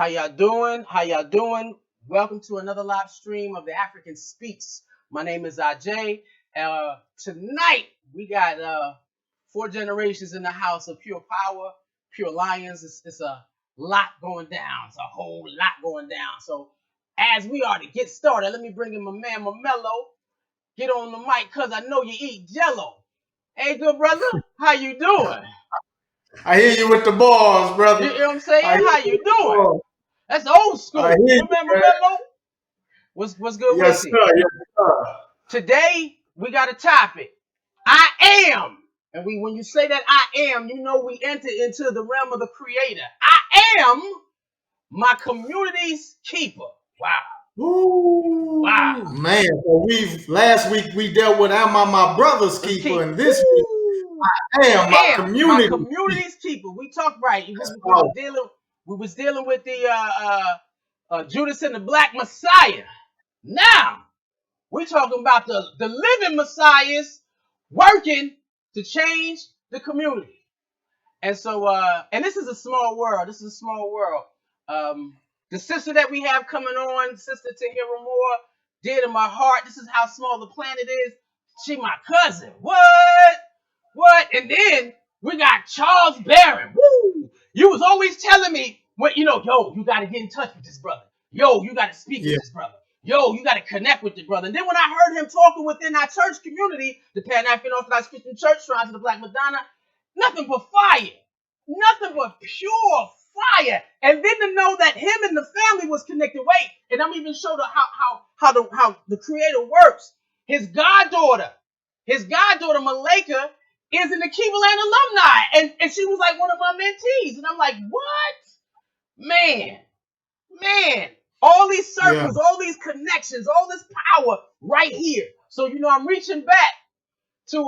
How y'all doing? How y'all doing? Welcome to another live stream of the African Speaks. My name is Aj. Tonight we got four generations in the house of pure power, pure lions. It's a lot going down. It's a whole lot going down. So as we are to get started, let me bring in my man Mamelo. Get on the mic cause I know you eat jello. Hey, good brother, how you doing? I hear you with the balls, You brother. know what I'm saying? I hear How you you with the doing? balls. That's old I school. hear You you, remember man. Melo? What's good Yes, with sir. you? Yes, sir. Today we got a topic. I am. And when you say that I am, you know we enter into the realm of the creator. I am my community's keeper. Wow. Wow. Ooh, man. So we last week we dealt with am I my brother's Let's keeper, keep. and this week Woo! I am my Am my community keeper. community's keeper. We talked right. We, That's we was powerful. dealing. We was dealing with the Judas and the Black Messiah. Now we're talking about the living messiahs working to change the community. And so, and this is a small world. This is a small world. The sister that we have coming on, Sister Tahira Moore, dear to my heart. This is how small the planet is. She my cousin. What? What? And then we got Charles Barron. Woo! You was always telling me what yo, you gotta get in touch with this brother. Yo, you gotta speak with Yeah, this brother. Yo, you gotta connect with the brother. And then when I heard him talking within our church community, the Pan African Orthodox Christian Church, Shrines of the Black Madonna, nothing but fire. Nothing but pure fire. And then to know that him and the family was connected. Wait, and I'm even showing how the creator works. His goddaughter, Malika, is an Akivaland alumni. And she was like one of my mentees. And I'm like, what? Man, man. All these yeah. circles, all these connections, all this power right here. So I'm reaching back to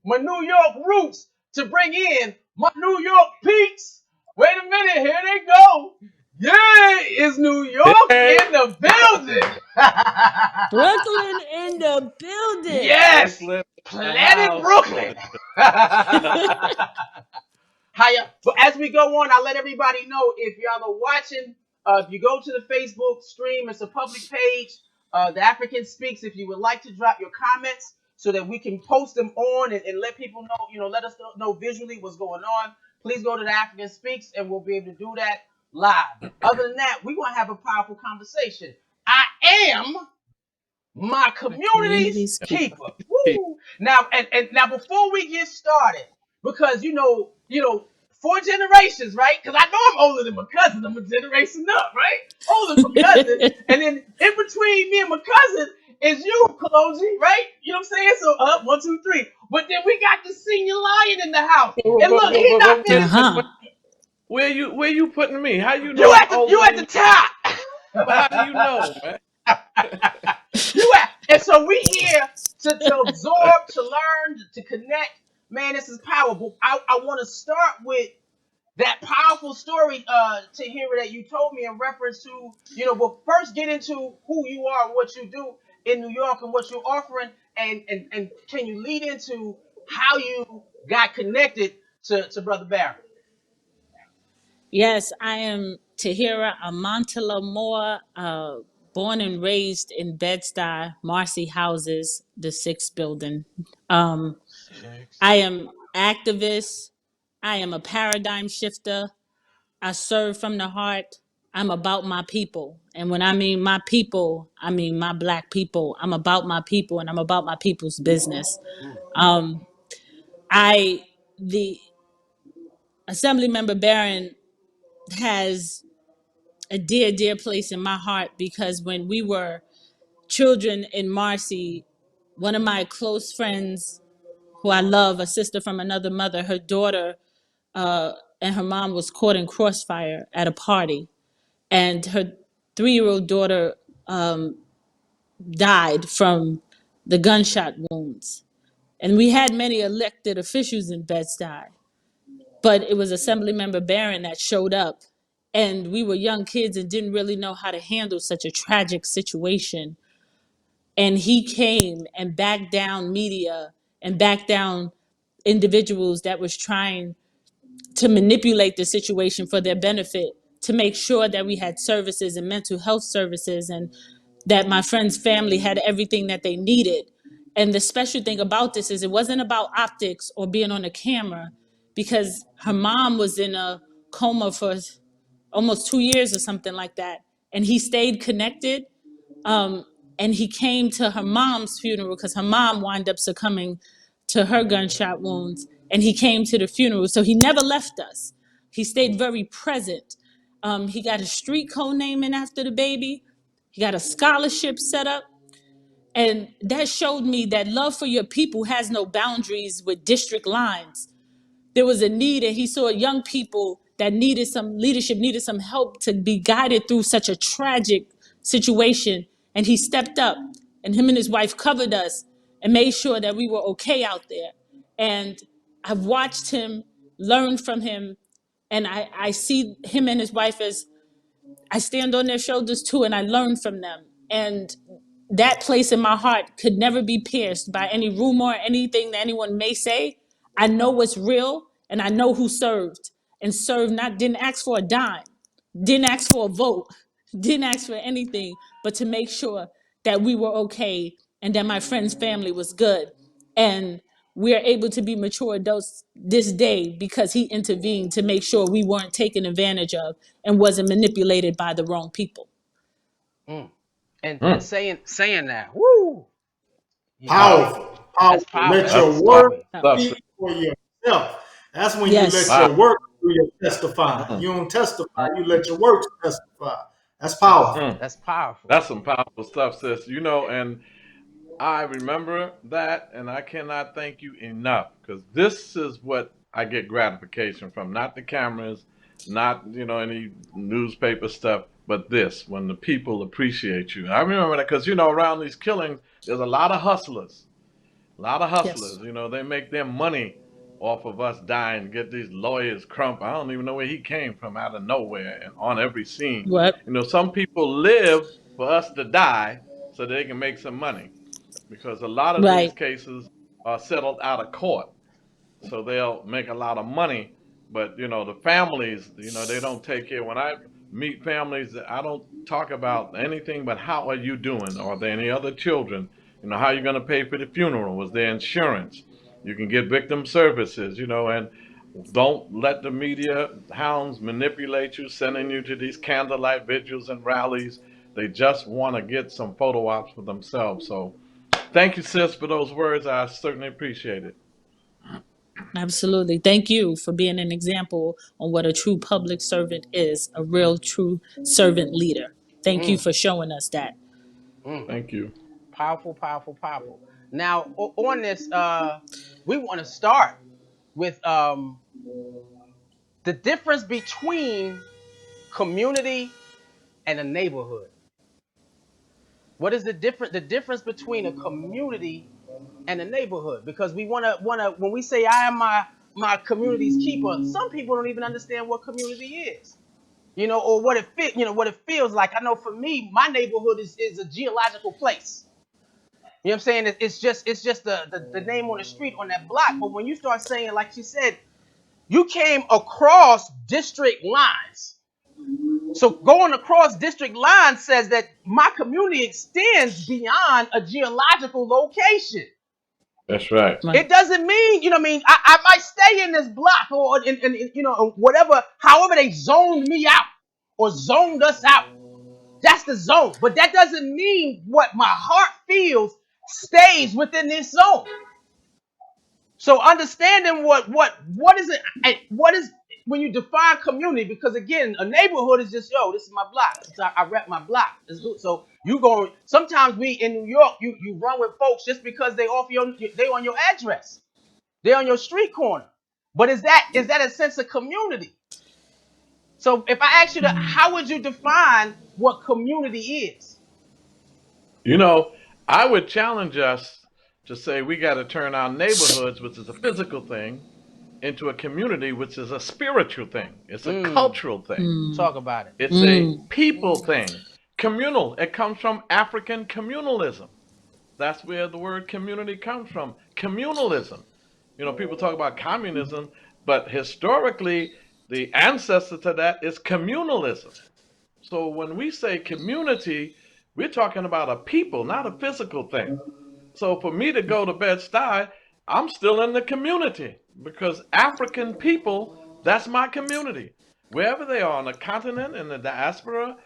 my New York roots to bring in my New York peaks. Wait a minute, here they go. Yeah, is New York Hey, in the building? Brooklyn in the building. Yes, Brooklyn in the Planet house. Brooklyn. Hiya. But as we go on, I'll let everybody know if y'all are watching. If you go to the Facebook stream, it's a public page. The African Speaks. If you would like to drop your comments so that we can post them on and let people know, let us know visually what's going on. Please go to the African Speaks and we'll be able to do that live. Other than that, we're gonna have a powerful conversation. I am my My community's community's keeper. keeper. Woo! Now and now before we get started, because four generations, right? Because I know I'm older than my cousin. I'm a generation up, right? Older than my cousin, and then in between me and my cousin is you, Kaloji, right? You know what I'm saying? So up, 1, 2, 3. But then we got the senior lion in the house, and look, he not Wait finished. a minute. Uh-huh. Where you putting me? How you You know I'm at older the than top. but how do you know, man? You at, and so we here to absorb, to learn, to connect. Man, this is powerful. I want to start with that powerful story to hear that you told me in reference to, but first get into who you are and what you do in New York and what you're offering, and can you lead into how you got connected to Brother Barry? Yes, I am Tahira Amantala Moore, born and raised in Bed-Stuy, Marcy Houses, the sixth building. Um, Six. I am activist. I am a paradigm shifter. I serve from the heart. I'm about my people. And when I mean my people, I mean my black people. I'm about my people and I'm about my people's business. Mm. Um, I the Assembly Member Barron has a dear, dear place in my heart because when we were children in Marcy, one of my close friends who I love, a sister from another mother, her daughter and her mom was caught in crossfire at a party. And her 3-year-old daughter died from the gunshot wounds. And we had many elected officials in Bed-Stuy, but it was Assemblymember Barron that showed up. And we were young kids and didn't really know how to handle such a tragic situation. And he came and backed down media and backed down individuals that was trying to manipulate the situation for their benefit to make sure that we had services and mental health services, and that my friend's family had everything that they needed. And the special thing about this is it wasn't about optics or being on a camera, because her mom was in a coma for almost 2 years or something like that. And he stayed connected. Um, and he came to her mom's funeral because her mom wound up succumbing to her gunshot wounds. And he came to the funeral. So he never left us. He stayed very present. He got a street co-naming after the baby. He got a scholarship set up. And that showed me that love for your people has no boundaries with district lines. There was a need, and he saw young people that needed some leadership, needed some help to be guided through such a tragic situation. And he stepped up, and him and his wife covered us and made sure that we were okay out there. And I've watched him, learn from him, and I see him and his wife as, I stand on their shoulders too, and I learn from them. And that place in my heart could never be pierced by any rumor or anything that anyone may say. I know what's real, and I know who served, and served, not, didn't ask for a dime, didn't ask for a vote, didn't ask for anything, but to make sure that we were okay and that my friend's family was good. And we are able to be mature adults this day because he intervened to make sure we weren't taken advantage of and wasn't manipulated by the wrong people. Mm. And saying that, woo, you know, Powerful. that's Powerful. powerful. Let That's your That's work heavy. stuff. speak for yourself. That's when you Yes. let your Wow. work do your testify. Mm, You don't testify, Mm. you let your works testify. That's That's powerful. mm. that's powerful. That's some powerful stuff, sis. You know, and I remember that, and I cannot thank you enough, because this is what I get gratification from. Not the cameras, not, any newspaper stuff, but this, when the people appreciate you. I remember that because, around these killings, there's a lot of hustlers. A lot of Yes. hustlers, they make their money off of us dying. Get these lawyers, Crump. I don't even know where he came from, out of nowhere and on every scene. What? Some people live for us to die so they can make some money, because a lot of these Right. cases are settled out of court, so they'll make a lot of money. But the families, they don't take care. When I meet families, I don't talk about anything but how are you doing? Are there any other children? How are you going to pay for the funeral? Was there insurance? You can get victim services, and don't let the media hounds manipulate you, sending you to these candlelight vigils and rallies. They just want to get some photo ops for themselves. So thank you, sis, for those words. I certainly appreciate it. Absolutely. Thank you for being an example on what a true public servant is, a real true servant leader. Thank you Mm. for showing us that. Mm. Thank you. Powerful, powerful, powerful. Now on this, we want to start with the difference between community and a neighborhood. What is the difference? The difference between a community and a neighborhood? Because we wanna when we say I am my community's keeper, some people don't even understand what community is. Or what what it feels like. I know for me, my neighborhood is a geological place. You know what I'm saying? It's just the name on the street on that block. But when you start saying, like she said, you came across district lines. So going across district lines says that my community extends beyond a geological location. That's right. It Right. doesn't mean, what I mean, I might stay in this block or in whatever, however they zoned me out or zoned us out. That's the zone. But that doesn't mean what my heart feels stays within this zone. So understanding what is it, and what is when you define community, because again, a neighborhood is just, this is my block. I rep my block. So you going, sometimes we in New York, you run with folks just because they on your address. They're on your street corner. But is that a sense of community? So if I ask you how would you define what community is? You know, I would challenge us to say we got to turn our neighborhoods, which is a physical thing, into a community, which is a spiritual thing. It's a Mm, cultural thing. Mm. talk about it. It's a Mm. people thing. Communal. It comes from African communalism. That's where the word community comes from. Communalism. People talk about communism, but historically, the ancestor to that is communalism. So when we say community, we're talking about a people, not a physical thing. So for me to go to Bed-Stuy, I'm still in the community because African people, that's my community. Wherever they are on the continent, in the diaspora,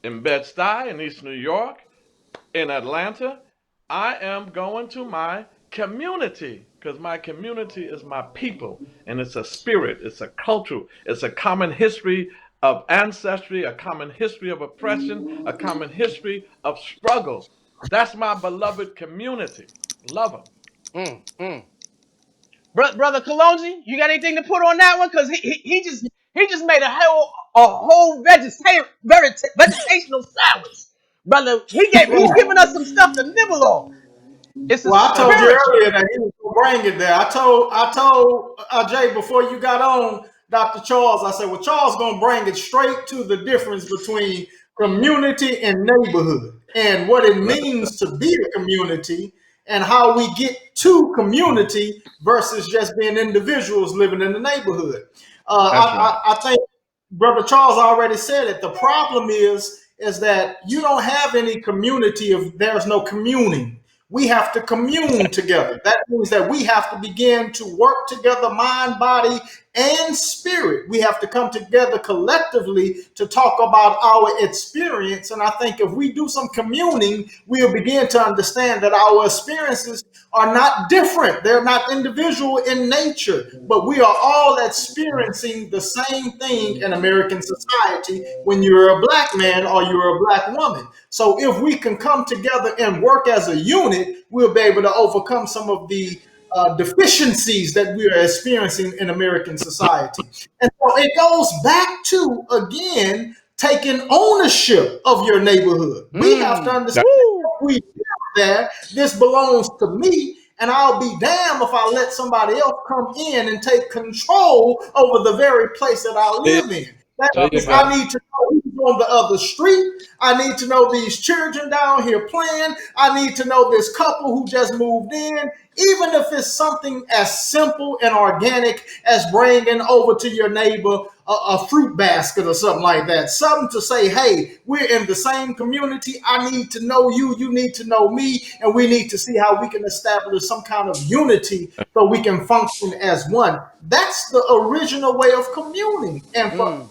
in Bed-Stuy, in East New York, in Atlanta, I am going to my community because my community is my people, and it's a spirit, it's a culture, it's a common history of ancestry, a common history of oppression, a common history of struggle. That's my beloved community. Love them. Brother Kalonji, you got anything to put on that one? Because he just made a whole vegetational sandwich, brother. He's giving us some stuff to nibble on. It's a Well, I told you spiritual. earlier that he was gonna bring it there. I told Jay before you got on, Dr. Charles. I said, well, Charles gonna bring it straight to the difference between community and neighborhood, and what it means to be a community, and how we get to community versus just being individuals living in the neighborhood. That's right. I think Brother Charles already said it. The problem is that you don't have any community if there's no communing. We have to commune together. That means that we have to begin to work together, mind, body, and spirit. We have to come together collectively to talk about our experience. And I think if we do some communing, we'll begin to understand that our experiences are not different. They're not individual in nature, but we are all experiencing the same thing in American society when you're a black man or you're a black woman. So if we can come together and work as a unit, we'll be able to overcome some of the deficiencies that we are experiencing in American society. And so it goes back to, again, taking ownership of your neighborhood. We have to understand if we live there, this belongs to me, and I'll be damned if I let somebody else come in and take control over the very place that I live in. That means I need to know who's on the other street. I need to know these children down here playing. I need to know this couple who just moved in. Even if it's something as simple and organic as bringing over to your neighbor a fruit basket or something like that. Something to say, hey, we're in the same community. I need to know you. You need to know me. And we need to see how we can establish some kind of unity so we can function as one. That's the original way of communing. And for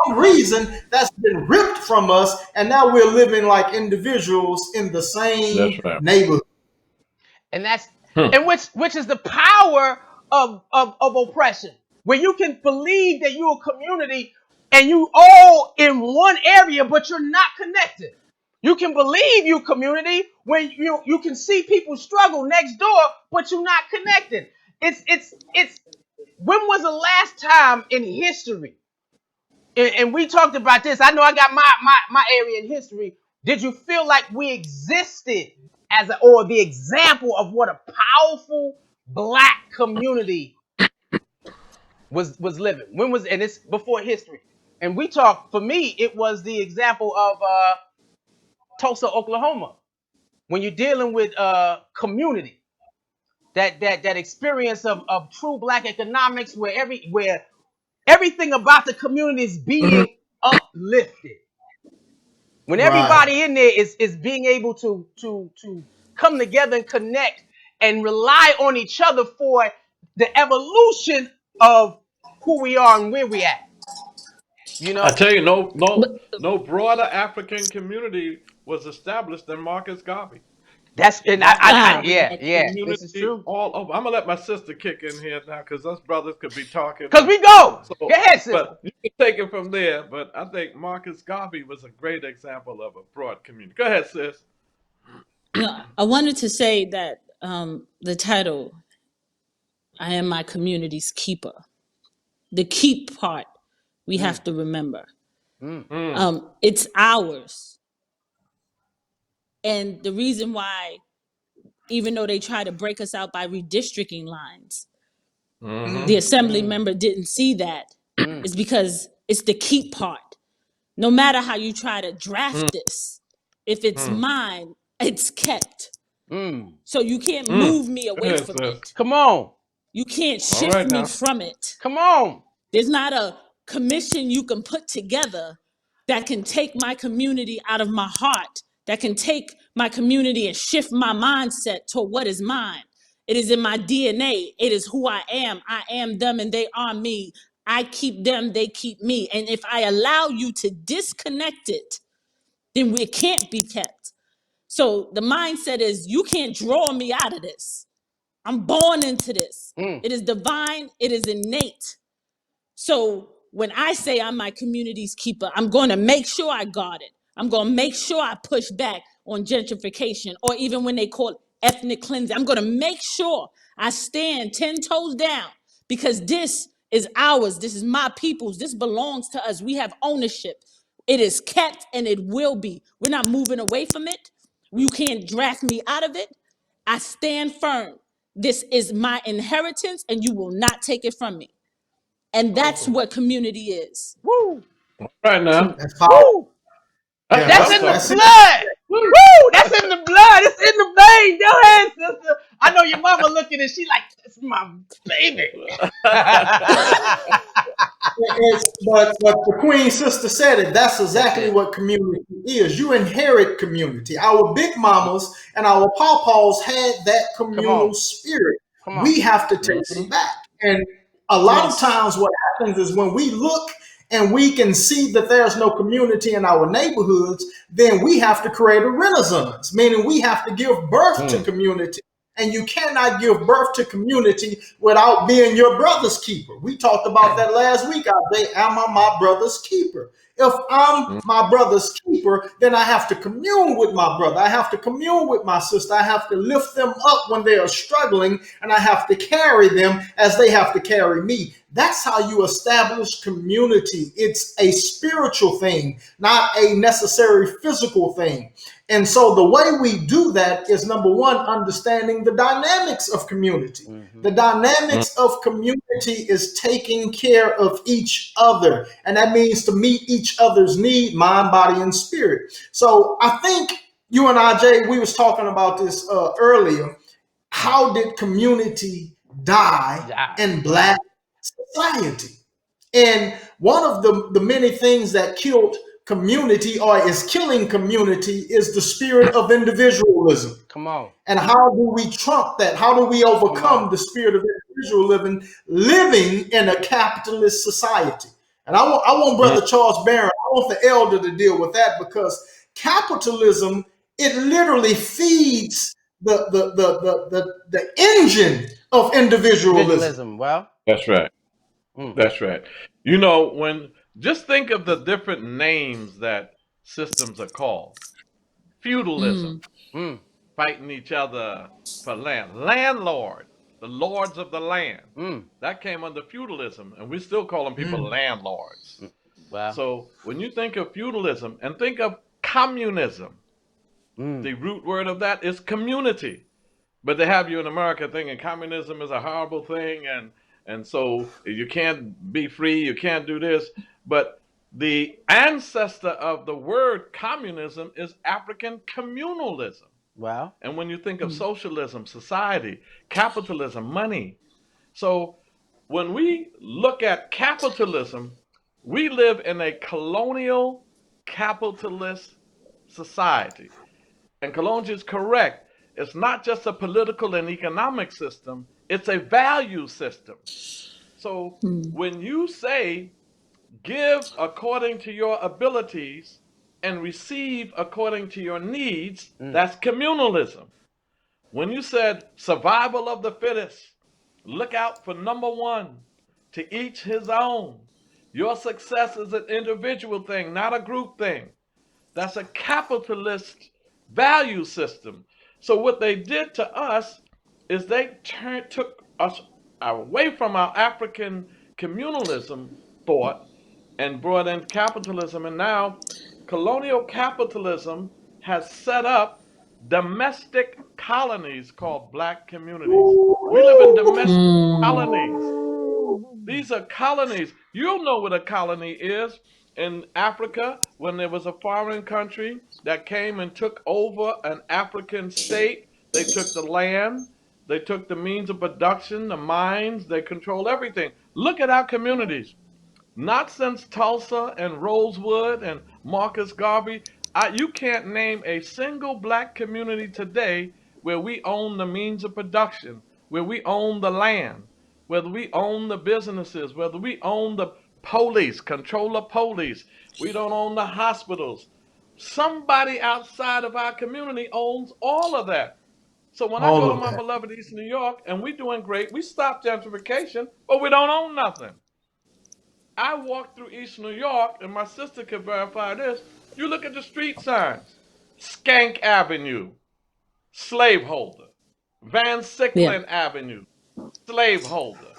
some reason that's been ripped from us, and now we're living like individuals in the same That's right. neighborhood. And which is the power of oppression, where you can believe that you're a community and you all in one area, but you're not connected. You can believe you community when you can see people struggle next door, but you're not connected. It's when was the last time in history? And we talked about this. I know I got my area in history. Did you feel like we existed or the example of what a powerful black community was living? When was, and it's before history. And we talked, for me, it was the example of Tulsa, Oklahoma. When you're dealing with community, that experience of true black economics, where everything about the community is being uplifted. When Right. everybody in there is being able to come together and connect and rely on each other for the evolution of who we are and where we at. You I know, tell you, But no broader African community was established than Marcus Garvey. that's and Marcus Garvey yeah, had yeah, this is community true. all over. I'm gonna let my sister kick in here now because us brothers could be talking. Cause we go. Go So, ahead, sister. but you can take it from there. But I think Marcus Garvey was a great example of a broad community. Go ahead, sis. I wanted to say that the title, I am my community's keeper. The keep part we have to remember. It's ours. And the reason why, even though they try to break us out by redistricting lines, the assembly member didn't see that, is because it's the keep part. No matter how you try to draft this, if it's mine, it's kept. So you can't move me Go away ahead, from sis. it. Come on. You can't All shift right me now. from it. Come on. There's not a commission you can put together that can take my community out of my heart, that can take my community and shift my mindset to what is mine. It is in my DNA. It is who I am. I am them and they are me. I keep them, they keep me. And if I allow you to disconnect it, then it can't be kept. So the mindset is you can't draw me out of this. I'm born into this. It is divine, it is innate. So when I say I'm my community's keeper, I'm going to make sure I guard it. I'm going to make sure I push back on gentrification, or even when they call it ethnic cleansing. I'm going to make sure I stand 10 toes down, because this is ours. This is my people's. This belongs to us. We have ownership. It is kept and it will be. We're not moving away from it. You can't drag me out of it. I stand firm. This is my inheritance and you will not take it from me. And that's what community is. Woo! Right now. That's powerful. Woo! Yeah, That's in the that's it. blood. Woo! That's in the blood. It's in the vein. Go ahead, sister. I know your mama looking and she like, that's my baby. But the Queen sister said it. That's exactly what community is. You inherit community. Our big mamas and our pawpaws had that communal spirit. We have to take it back. And a lot of times, what happens is when we look and we can see that there's no community in our neighborhoods, then we have to create a renaissance, meaning we have to give birth to community. And you cannot give birth to community without being your brother's keeper. We talked about that last week. I say, am I my brother's keeper? If I'm my brother's keeper, then I have to commune with my brother. I have to commune with my sister. I have to lift them up when they are struggling, and I have to carry them as they have to carry me. That's how you establish community. It's a spiritual thing, not a necessary physical thing. And so the way we do that is, number one, understanding the dynamics of community. The dynamics of community is taking care of each other. And that means to meet each other's need, mind, body, and spirit. So I think you and I, Jay, we was talking about this earlier. How did community die in Black society? And one of the many things that killed community, or is killing community, is the spirit of individualism. Come on. And how do we trump that? How do we overcome the spirit of individualism living in a capitalist society? And I want Brother Charles Barron, I want the elder to deal with that, because capitalism, it literally feeds the engine of individualism. Well, That's right. That's right. You know, just think of the different names that systems are called. Feudalism, fighting each other for land. Landlord, the lords of the land. That came under feudalism, and we're still calling people landlords. wow. So when you think of feudalism and think of communism, the root word of that is community. But they have you in America thinking communism is a horrible thing, and so you can't be free, you can't do this. But the ancestor of the word communism is African communalism. Wow. And when you think of socialism, society, capitalism, money. So when we look at capitalism, we live in a colonial capitalist society. And Kalonji is correct. It's not just a political and economic system, it's a value system. So when you say give according to your abilities and receive according to your needs, that's communalism. When you said survival of the fittest, look out for number one, to each his own. Your success is an individual thing, not a group thing. That's a capitalist value system. So what they did to us is they took us away from our African communalism thought and brought in capitalism. And now colonial capitalism has set up domestic colonies called Black communities. We live in domestic colonies. These are colonies. You'll know what a colony is. In Africa, when there was a foreign country that came and took over an African state, they took the land, They took the means of production, the mines, they control everything. Look at our communities. Not since Tulsa and Rosewood and Marcus Garvey, you can't name a single black community today where we own the means of production, where we own the land, whether we own the businesses, whether we own the police, control the police, we don't own the hospitals. Somebody outside of our community owns all of that. So when I All go to of my that. beloved East New York and we're doing great, we stop gentrification, but we don't own nothing. I walk through East New York, and my sister can verify this. You look at the street signs: Skank Avenue, slaveholder; Van Yeah. Sicklin Avenue, slaveholder;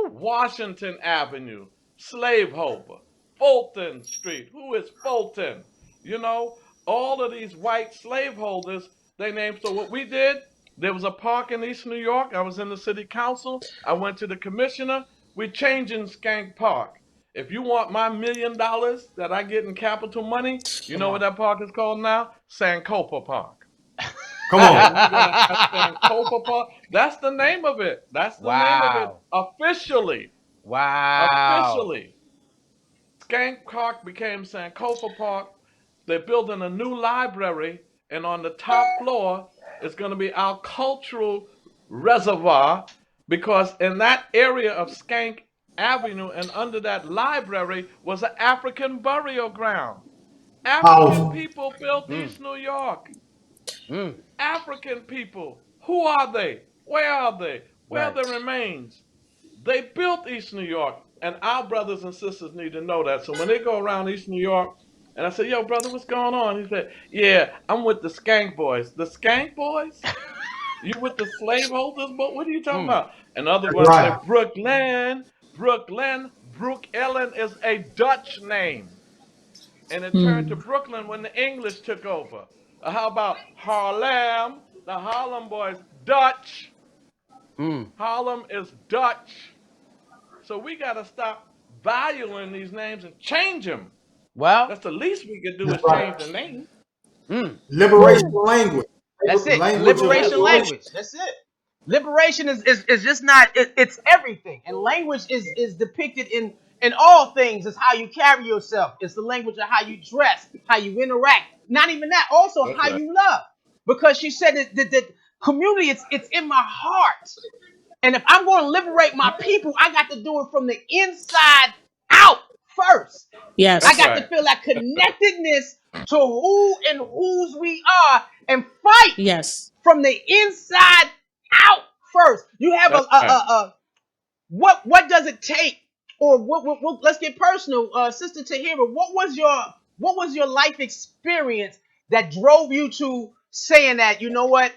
Washington Avenue, slaveholder; Fulton Street. Who is Fulton? You know, all of these white slaveholders, they named. So what we did, there was a park in East New York. I was in the city council. I went to the commissioner. We changing Skank Park. If you want my $1 million that I get in capital money, you Come know what on. that park is called now? Sankofa Park. Come So on. we're gonna have Sankofa Park. That's the name of it. That's the name of it Wow. officially. Wow. Officially, Skank Park became Sankofa Park. They're building a new library, and on the top floor is going to be our cultural reservoir, because in that area of Skank Avenue and under that library was an African burial ground. African Powerful. people built Mm, East New York. mm, African people. Who are they? Where are they? Where are right. the remains? They built East New York, and our brothers and sisters need to know that. So when they go around East New York, and I say, "Yo, brother, what's going on?" He said, "Yeah, I'm with the Skank Boys." The Skank Boys? You with the slaveholders? But what are you talking Mm, about? Another That's one say, right. "Brooklyn, Brooklyn, Brook Ellen is a Dutch name, and it turned to Mm. Brooklyn when the English took over." How about Harlem? The Harlem Boys, Dutch. mm. Harlem is Dutch. So we got to stop valuing these names and change them. Well, That's the least we could do That's is change right. the name. mm. Liberation language. That's it. Language of Yes. Liberation liberation. language. That's it. Liberation is just not it's everything. And language is depicted in all things. It's how you carry yourself. It's the language of how you dress, how you interact. Not even that, also That's how right. you love. Because she said that community it's in my heart. And if I'm going to liberate my people, I got to do it from the inside out first. I That's Yes. got to right. feel that connectedness to who and whose we are and fight Yes. from the inside out first. You have That's right. what does it take? Or what let's get personal, Sister Tahira. What was your life experience that drove you to saying that, you know what?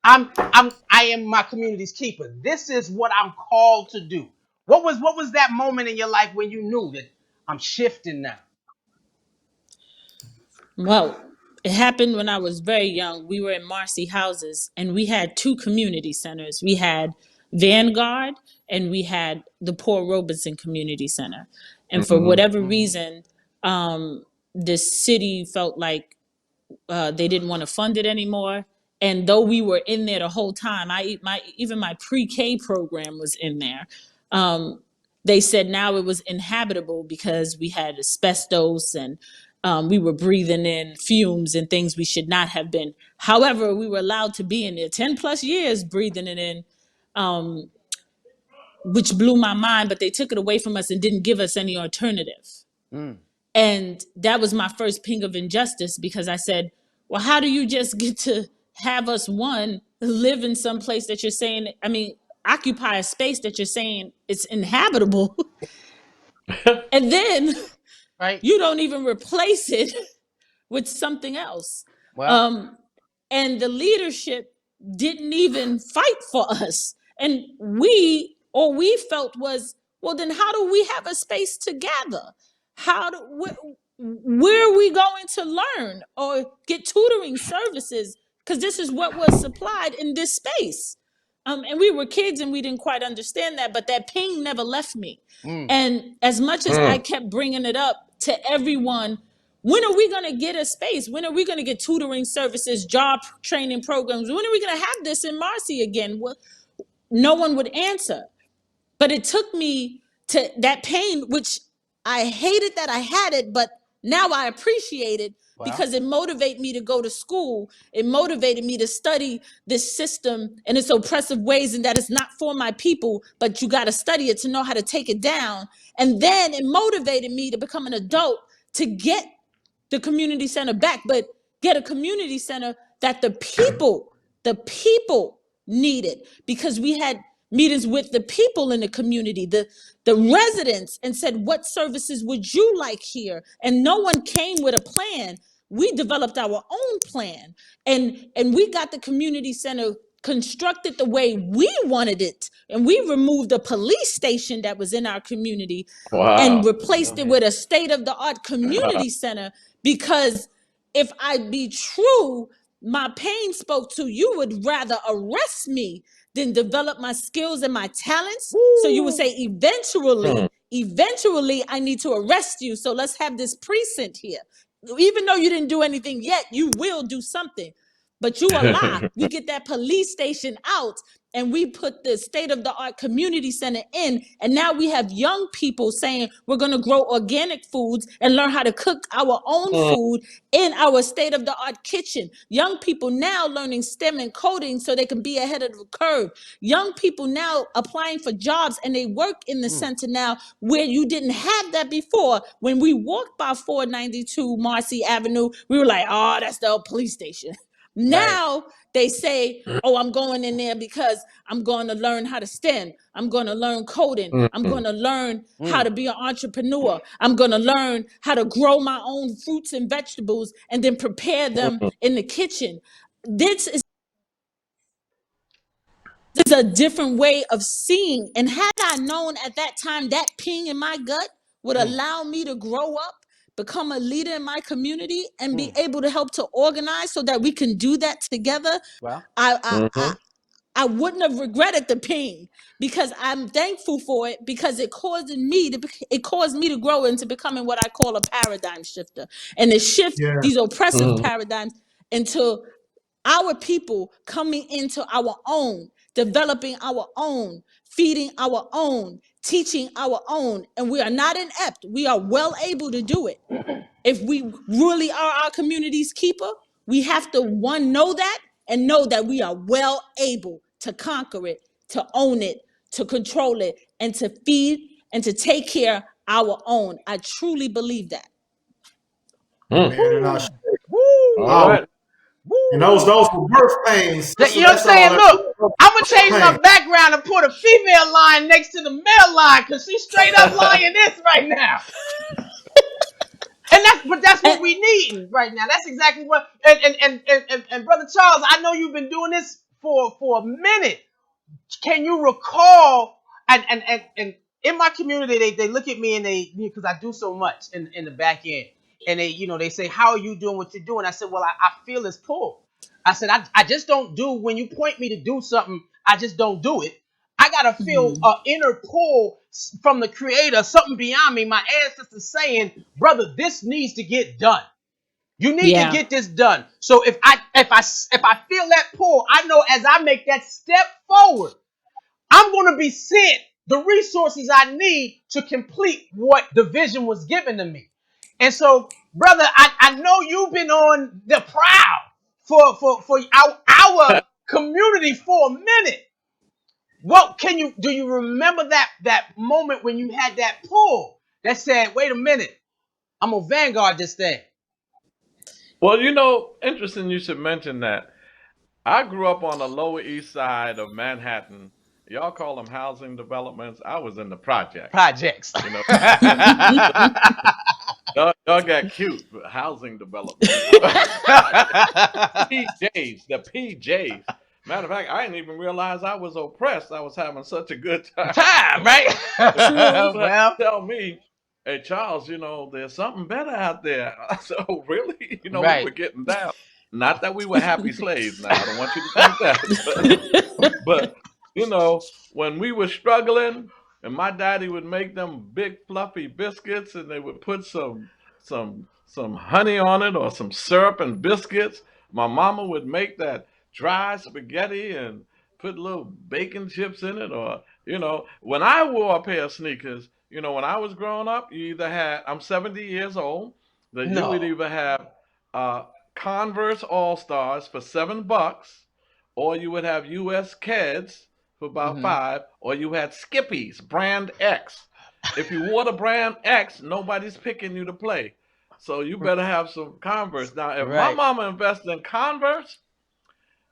I am my community's keeper. This is what I'm called to do. What was that moment in your life when you knew that I'm shifting now? Well, it happened when I was very young. We were in Marcy houses and we had two community centers. We had Vanguard and we had the Poor Robeson Community Center. And for Hmm. whatever Mm-hmm. reason, the city felt like they didn't want to fund it anymore. And though we were in there the whole time, even my pre-K program was in there. Um, they said now it was inhabitable because we had asbestos and we were breathing in fumes and things we should not have been. However, we were allowed to be in there 10+ years breathing it in, um, which blew my mind. But they took it away from us and didn't give us any alternative. Mm. And that was my first ping of injustice because I said, well, how do you just get to have us, one, live in some place that you're saying, I mean, occupy a space that you're saying it's inhabitable, and then Right? you don't even replace it with something else. Well, Um, and the leadership didn't even fight for us. And all we felt was, well, then how do we have a space to gather? Where are we going to learn or get tutoring services? Because this is what was supplied in this space. And we were kids and we didn't quite understand that, but that ping never left me. mm. And as much as I kept bringing it up to everyone, when are we going to get a space? When are we going to get tutoring services, job training programs? When are we going to have this in Marcy again? no one would answer. But it took me to that pain, which I hated that I had it, but now I appreciate it Well, because it motivated me to go to school. It motivated me to study this system and its oppressive ways, and that it's not for my people, but you got to study it to know how to take it down. And then it motivated me to become an adult to get the community center back, but get a community center that the people needed, because we had meetings with the people in the community, the residents, and said, what services would you like here? And no one came with a plan. We developed our own plan, and we got the community center constructed the way we wanted it, and we removed the police station that was in our community and Wow. replaced it with a state-of-the-art community center, because if I be true, my pain spoke to you would rather arrest me than develop my skills and my talents. So you would say eventually I need to arrest you. So let's have this precinct here. Even though you didn't do anything yet, you will do something. But you a lie. We get that police station out and we put the state-of-the-art community center in, and now we have young people saying we're going to grow organic foods and learn how to cook our own food in our state-of-the-art kitchen. Young people now learning STEM and coding so they can be ahead of the curve. Young people now applying for jobs, and they work in the center now, where you didn't have that before. When we walked by 492 Marcy Avenue, we were like, oh, that's the police station. Now they say, oh, I'm going in there because I'm going to learn how to STEM. I'm going to learn coding. I'm going to learn how to be an entrepreneur. I'm going to learn how to grow my own fruits and vegetables and then prepare them in the kitchen. This is a different way of seeing. And had I known at that time that ping in my gut would allow me to grow up, become a leader in my community, and be able to help to organize so that we can do that together, well, I wouldn't have regretted the ping, because I'm thankful for it, because it caused me to grow into becoming what I call a paradigm shifter, and to shift Yeah. these oppressive paradigms into our people coming into our own, developing our own, feeding our own, teaching our own. And we are not inept. We are well able to do it. If we really are our community's keeper, we have to, one, know that, and know that we are well able to conquer it, to own it, to control it, and to feed and to take care of our own. I truly believe that. Man, and All right. and those were birth pains. You know what I'm That's saying? all. Look, I'm gonna change my Pain. background and put a female line next to the male line, because she's straight up lying this right now. But that's what we need right now. That's exactly what. And Brother Charles, I know you've been doing this for a minute. Can you recall? And in my community, they look at me and they, because I do so much in the back end, and they say, how are you doing what you're doing? I said, well, I feel this pull. I said, I just don't do, when you point me to do something, I just don't do it. I gotta feel an inner pull from the Creator, something beyond me, my ancestors saying, brother, this needs to get done. You need to get this done. So if I feel that pull, I know as I make that step forward, I'm going to be sent the resources I need to complete what the vision was given to me. And so, brother, I know you've been on the prowl for our community for a minute. What do you remember that moment when you had that pull that said, wait a minute, I'm gonna vanguard this thing? Well, interesting you should mention that. I grew up on the Lower East Side of Manhattan. Y'all call them housing developments. I was in the projects. Projects. Y'all got cute, but housing development. PJs, the PJs. Matter of fact, I didn't even realize I was oppressed. I was having such a good time. Right? Well, tell me, hey Charles, there's something better out there. I said, oh really? We were getting down. Not that we were happy slaves. Now I don't want you to think that, but when we were struggling, and my daddy would make them big fluffy biscuits, and they would put some honey on it, or some syrup and biscuits. My mama would make that dry spaghetti and put little bacon chips in it, or when I wore a pair of sneakers, when I was growing up, you either had, I'm 70 years old, that you would No. either have uh, Converse All Stars for $7, or you would have US Keds for about Mm-hmm. 5, or you had Skippies brand X. If you wore the brand X, nobody's picking you to play. So you better have some Converse. Now, if my Right. mama invested in Converse,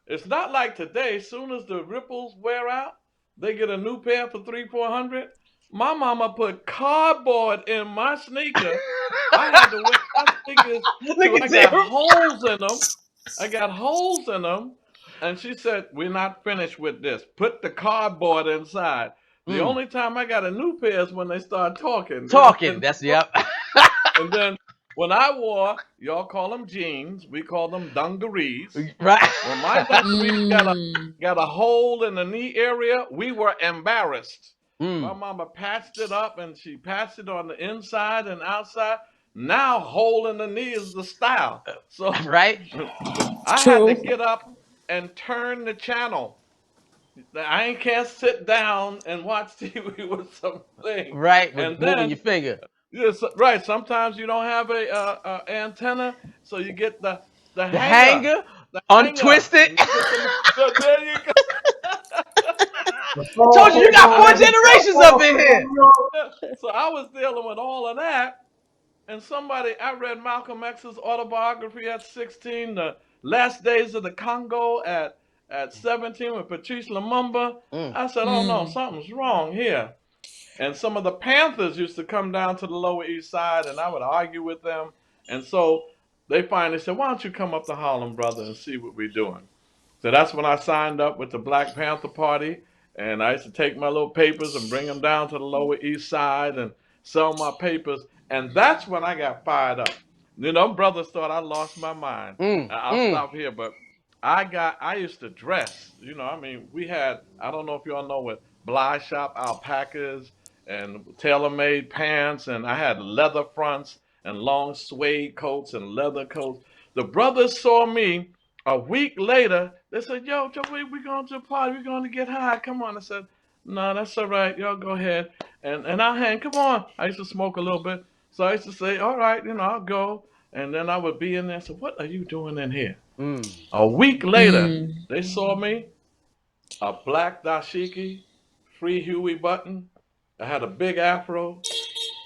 it's not like today. Soon as the ripples wear out, they get a new pair for 300-400. My mama put cardboard in my sneaker. I had to wear my sneakers Look till at I got them. holes in them. I got holes in them. And she said, "We're not finished with this. Put the cardboard inside." The Mm. only time I got a new pair is when they start talking. Talking. That's yep. And then when I wore, y'all call them jeans, we call them dungarees. Right. When my dungarees Mm. got a hole in the knee area, we were embarrassed. My Mm. mama patched it up, and she patched it on the inside and outside. Now hole in the knee is the style. So Right. I had to True. get up and turn the channel. I can't sit down and watch TV with something. Right. With And moving then your finger. yes, right. Sometimes you don't have a antenna, so you get the The hanger, hanger. the hanger, Untwist it. and you put them. There you go. Told you you got 4 generations up in here. So I was dealing with all of that, and I read Malcolm X's autobiography at 16, The Last Days of the Congo at 17 with Patrice Lumumba. Mm. I said, "Oh no, Mm. something's wrong here." And some of the Panthers used to come down to the Lower East Side, and I would argue with them. And so they finally said, "Why don't you come up to Harlem, brother, and see what we're doing?" So that's when I signed up with the Black Panther Party, and I used to take my little papers and bring them down to the Lower East Side and sell my papers. And that's when I got fired up. Brothers thought I lost my mind. Mm. I'll Mm. stop here, but I used to dress. I mean, we had, I don't know if y'all know what Bly Shop alpacas and tailor-made pants, and I had leather fronts and long suede coats and leather coats. The brothers saw me a week later. They said, "Yo, Joey, we going to a party. We're going to get high. Come on." I said, "No, that's all right. Y'all go ahead." And I'll hang. Come on. I used to smoke a little bit. So I used to say, "All right, I'll go." And then I would be in there. So, "What are you doing in here?" Mm. A week later, Mm. they saw me, a black dashiki, free Huey button. I had a big afro.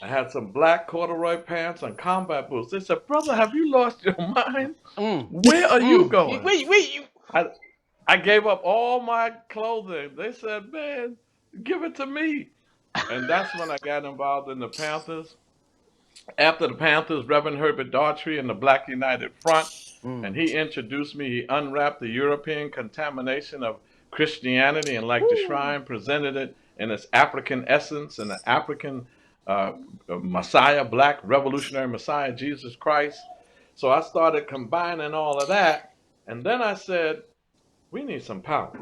I had some black corduroy pants and combat boots. They said, "Brother, have you lost your mind? Mm. Where are you Mm. going?" You. I, I gave up all my clothing. They said, "Man, give it to me." And that's when I got involved in the Panthers. After the Panthers, Reverend Herbert Daughtry and the Black United Front, Mm. and he introduced me. He unwrapped the European contamination of Christianity, and like the Woo. shrine, presented it in its African essence and the African uh, Messiah, Black Revolutionary Messiah, Jesus Christ. So I started combining all of that, and then I said, we need some power.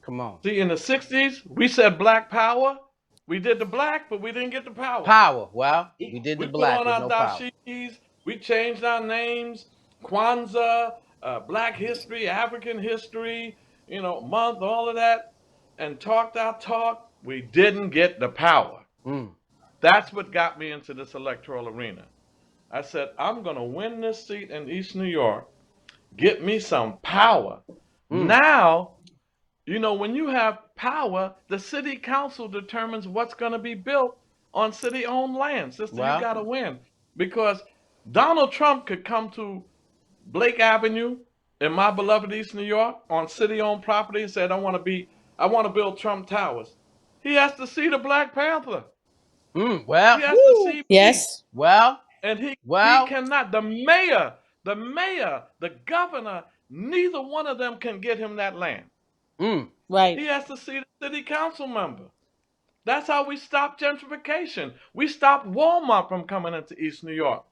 Come on. See, in the 60s, we said black power. We did the black, but we didn't get the power. Power. Well, we did the We put black on with our no power. dashikis. We changed our names. Kwanzaa, Black History, African History, month, all of that, and talked our talk. We didn't get the power. Mm. That's what got me into this electoral arena. I said, I'm going to win this seat in East New York, get me some power. Mm. Now, when you have power, the city council determines what's going to be built on city-owned land. Sister, you Well. got to win. Because Donald Trump could come to Blake Avenue in my beloved East New York on city-owned property and said, I want to build Trump Towers. He has to see the Black Panther. Mm. Well. He has to Woo. see me. Yes. Well. And he Well. cannot. The mayor, the governor, neither one of them can get him that land. Mm. Right. He has to see the city council member. That's how we stop gentrification. We stopped Walmart from coming into East New York.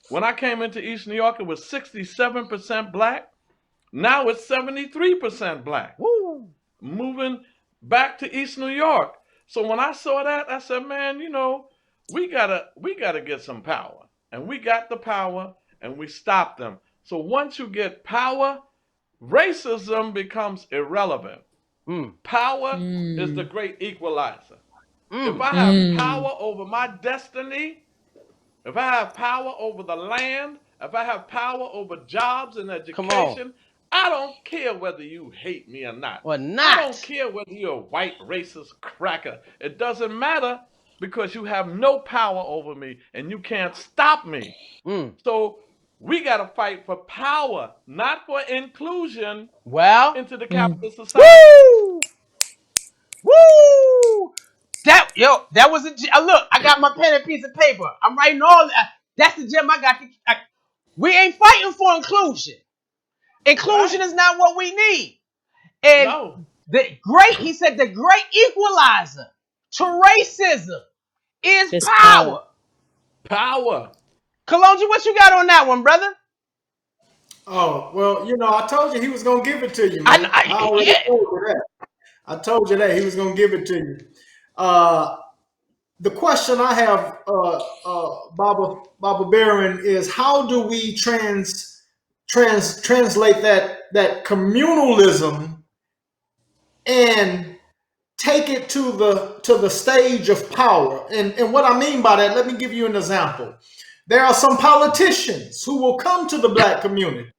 When I came into East New York, it was 67% black. Now it's 73% black. Woo. Moving back to East New York. So when I saw that, I said, man, we gotta get some power. And we got the power and we stopped them. So once you get power, racism becomes irrelevant. Power is the great equalizer. If I have Mm. power over my destiny, if I have power over the land, if I have power over jobs and Come on. education, I don't care whether you hate me or not. Or I don't not. care whether you're a white racist cracker. It doesn't matter because you have no power over me and you can't stop me. So we got to fight for power, not for inclusion Well, into the Mm. capitalist society. woo! Woo! That was look. I got my pen and piece of paper. I'm writing all that. That's the gem I got. We ain't fighting for inclusion. Inclusion Right? is not what we need. And No. he said, the great equalizer to racism is This power. power. Power. Kalonji, what you got on that one, brother? Oh, well, I told you he was going to give it to you, I, man. I I already yeah. told you that. I told you that he was going to give it to you. The question I have, Baba Baron, is how do we translate that communalism and take it to the stage of power? And what I mean by that, let me give you an example. There are some politicians who will come to the black community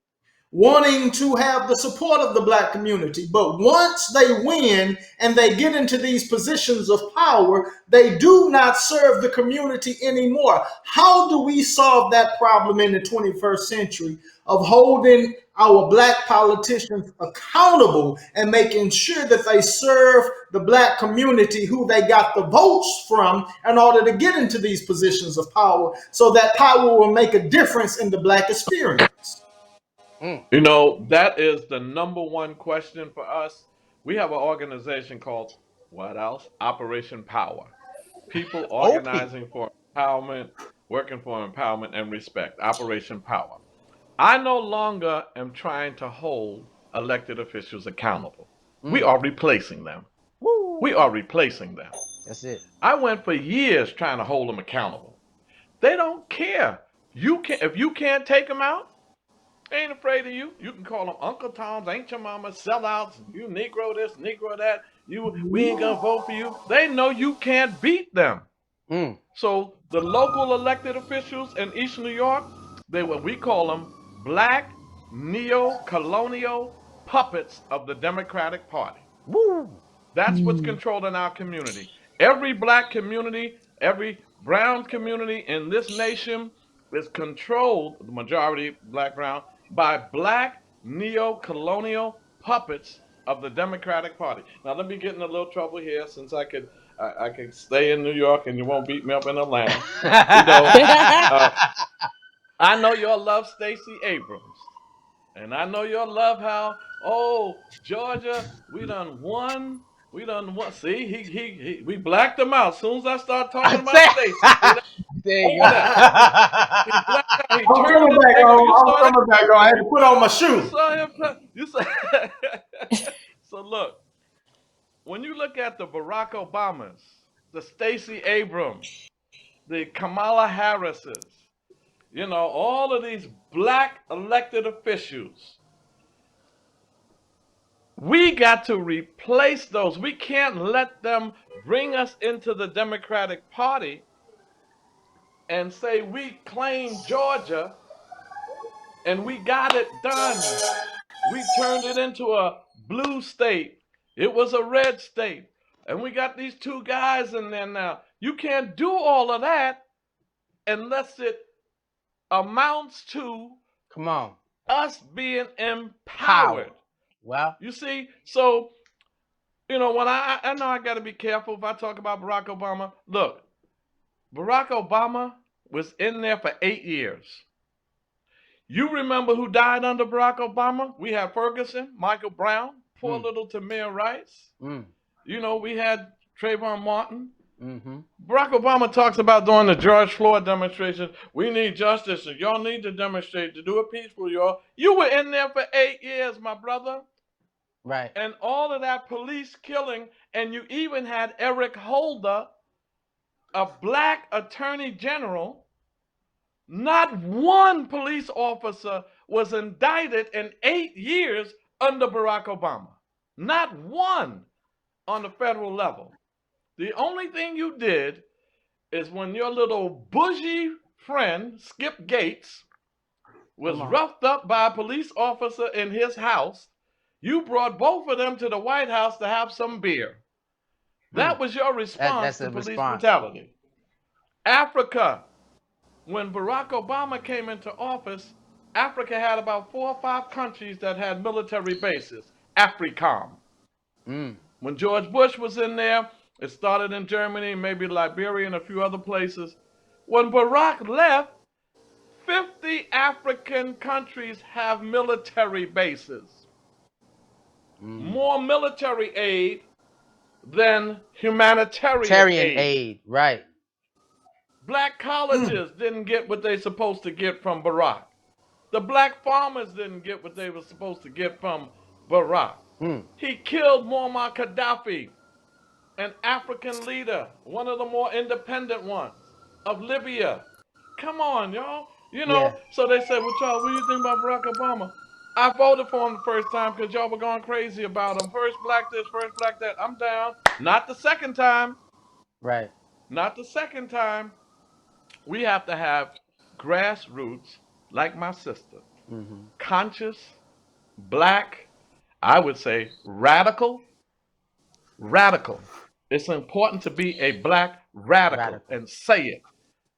wanting to have the support of the black community. But once they win and they get into these positions of power, they do not serve the community anymore. How do we solve that problem in the 21st century of holding our black politicians accountable and making sure that they serve the black community who they got the votes from in order to get into these positions of power, so that power will make a difference in the black experience? That is the number one question for us. We have an organization called what else? Operation Power. People OP. organizing for empowerment, working for empowerment and respect. Operation Power. I no longer am trying to hold elected officials accountable. We are replacing them. We Woo. are replacing them. That's it. I went for years trying to hold them accountable. They don't care. If you can't take them out, they ain't afraid of you. You can call them Uncle Toms, ain't your mama, sellouts, you Negro this, Negro that. We ain't gonna vote for you. They know you can't beat them. So the local elected officials in East New York, we call them black neo-colonial puppets of the Democratic Party. Woo. That's what's controlling our community. Every black community, every brown community in this nation is controlled, the majority black brown, by black neo-colonial puppets of the Democratic Party. Now let me get in a little trouble here, since I could stay in New York and you won't beat me up in Atlanta. I know y'all love Stacey Abrams. And I know you'll love how, Georgia, we done won. We done won. See, we blacked him out. As soon as I start talking I about said, Stacey, see that? there you Over go. there. He blacked out. He I'm turned coming his back thing on. on. You I'm saw that? coming back on. I had to put on my You shoe. saw him. You saw. So look, when you look at the Barack Obamas, the Stacey Abrams, the Kamala Harrises, all of these black elected officials, we got to replace those. We can't let them bring us into the Democratic Party and say we claimed Georgia and we got it done. We turned it into a blue state. It was a red state. And we got these two guys in there now. You can't do all of that unless it amounts to Come on. us being Power. empowered. Well, You see? So when I know I got to be careful if I talk about Barack Obama. Look, Barack Obama was in there for 8 years. You remember who died under Barack Obama? We had Ferguson, Michael Brown, poor little Tamir Rice. We had Trayvon Martin. Barack Obama talks about during the George Floyd demonstration, we need justice and y'all need to demonstrate, to do it peaceful, y'all. You were in there for 8 years, my brother. right. And all of that police killing, and you even had Eric Holder, a black attorney general. Not one police officer was indicted in 8 years under Barack Obama. Not one on the federal level. The only thing you did is when your little bougie friend, Skip Gates, was roughed up by a police officer in his house, you brought both of them to the White House to have some beer. That was your response to police brutality. Africa, when Barack Obama came into office, Africa had about 4 or 5 countries that had military bases. AFRICOM. When George Bush was in there, it started in Germany, maybe Liberia and a few other places. When Barack left, 50 African countries have military bases. More military aid than humanitarian aid. Right. Black colleges didn't get what they supposed to get from Barack. The black farmers didn't get what they were supposed to get from Barack. He killed Muammar Gaddafi, an African leader, one of the more independent ones of Libya. Come on, y'all. You know, so they said, well, Charles, what do you think about Barack Obama? I voted for him the first time because y'all were going crazy about him. First black this, first black that. I'm down. Not the second time. Right. Not the second time. We have to have grassroots, like my sister, conscious, black, I would say radical. It's important to be a black radical and say it.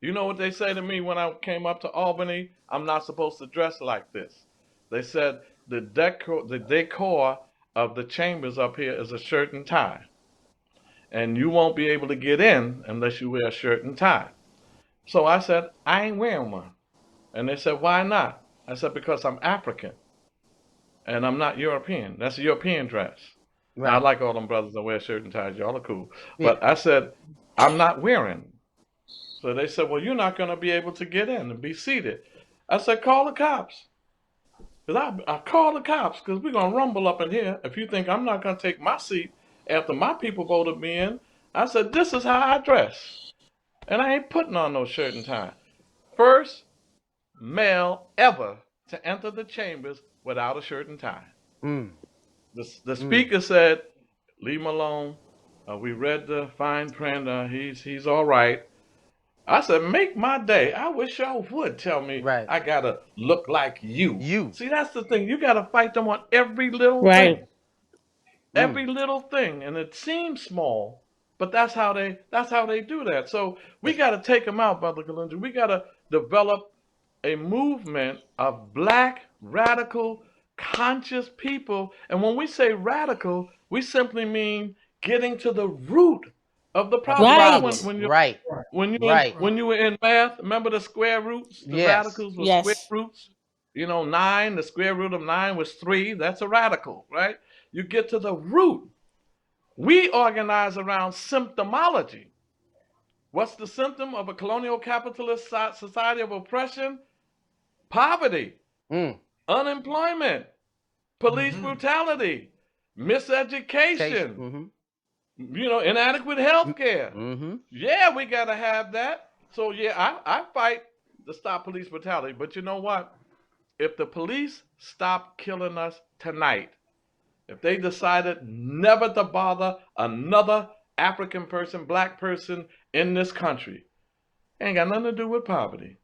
You know what they say to me when I came up to Albany? I'm not supposed to dress like this. They said the decor of the chambers up here is a shirt and tie. And you won't be able to get in unless you wear a shirt and tie. So I said, I ain't wearing one. And they said, why not? I said, because I'm African. And I'm not European. That's a European dress. Right. Now, I like all them brothers that wear shirt and ties. Y'all are cool. But I said, I'm not wearing. So they said, well, you're not going to be able to get in and be seated. I said, call the cops. Because I call the cops because we're going to rumble up in here. If you think I'm not going to take my seat after my people voted me in, I said, this is how I dress. And I ain't putting on no shirt and tie. First male ever to enter the chambers without a shirt and tie. The speaker said, leave him alone. We read the fine print. He's all right. I said, make my day. I wish y'all would tell me I got to look like you. See, that's the thing. You got to fight them on every little thing. Every little thing. And it seems small, but that's how they do that. So we got to take them out, Brother Kalunji. We got to develop a movement of black, radical, conscious people. And when we say radical, we simply mean getting to the root of the problem. When you were in math, remember the square roots? The radicals were square roots. You know, 9, the square root of 9 was 3. That's a radical, right? You get to the root. We organize around symptomology. What's the symptom of a colonial capitalist society of oppression? Poverty, unemployment, police brutality, miseducation, you know, inadequate health care. Yeah, we got to have that. So, yeah, I fight to stop police brutality. But you know what? If the police stop killing us tonight, if they decided never to bother another African person, black person in this country, ain't got nothing to do with poverty.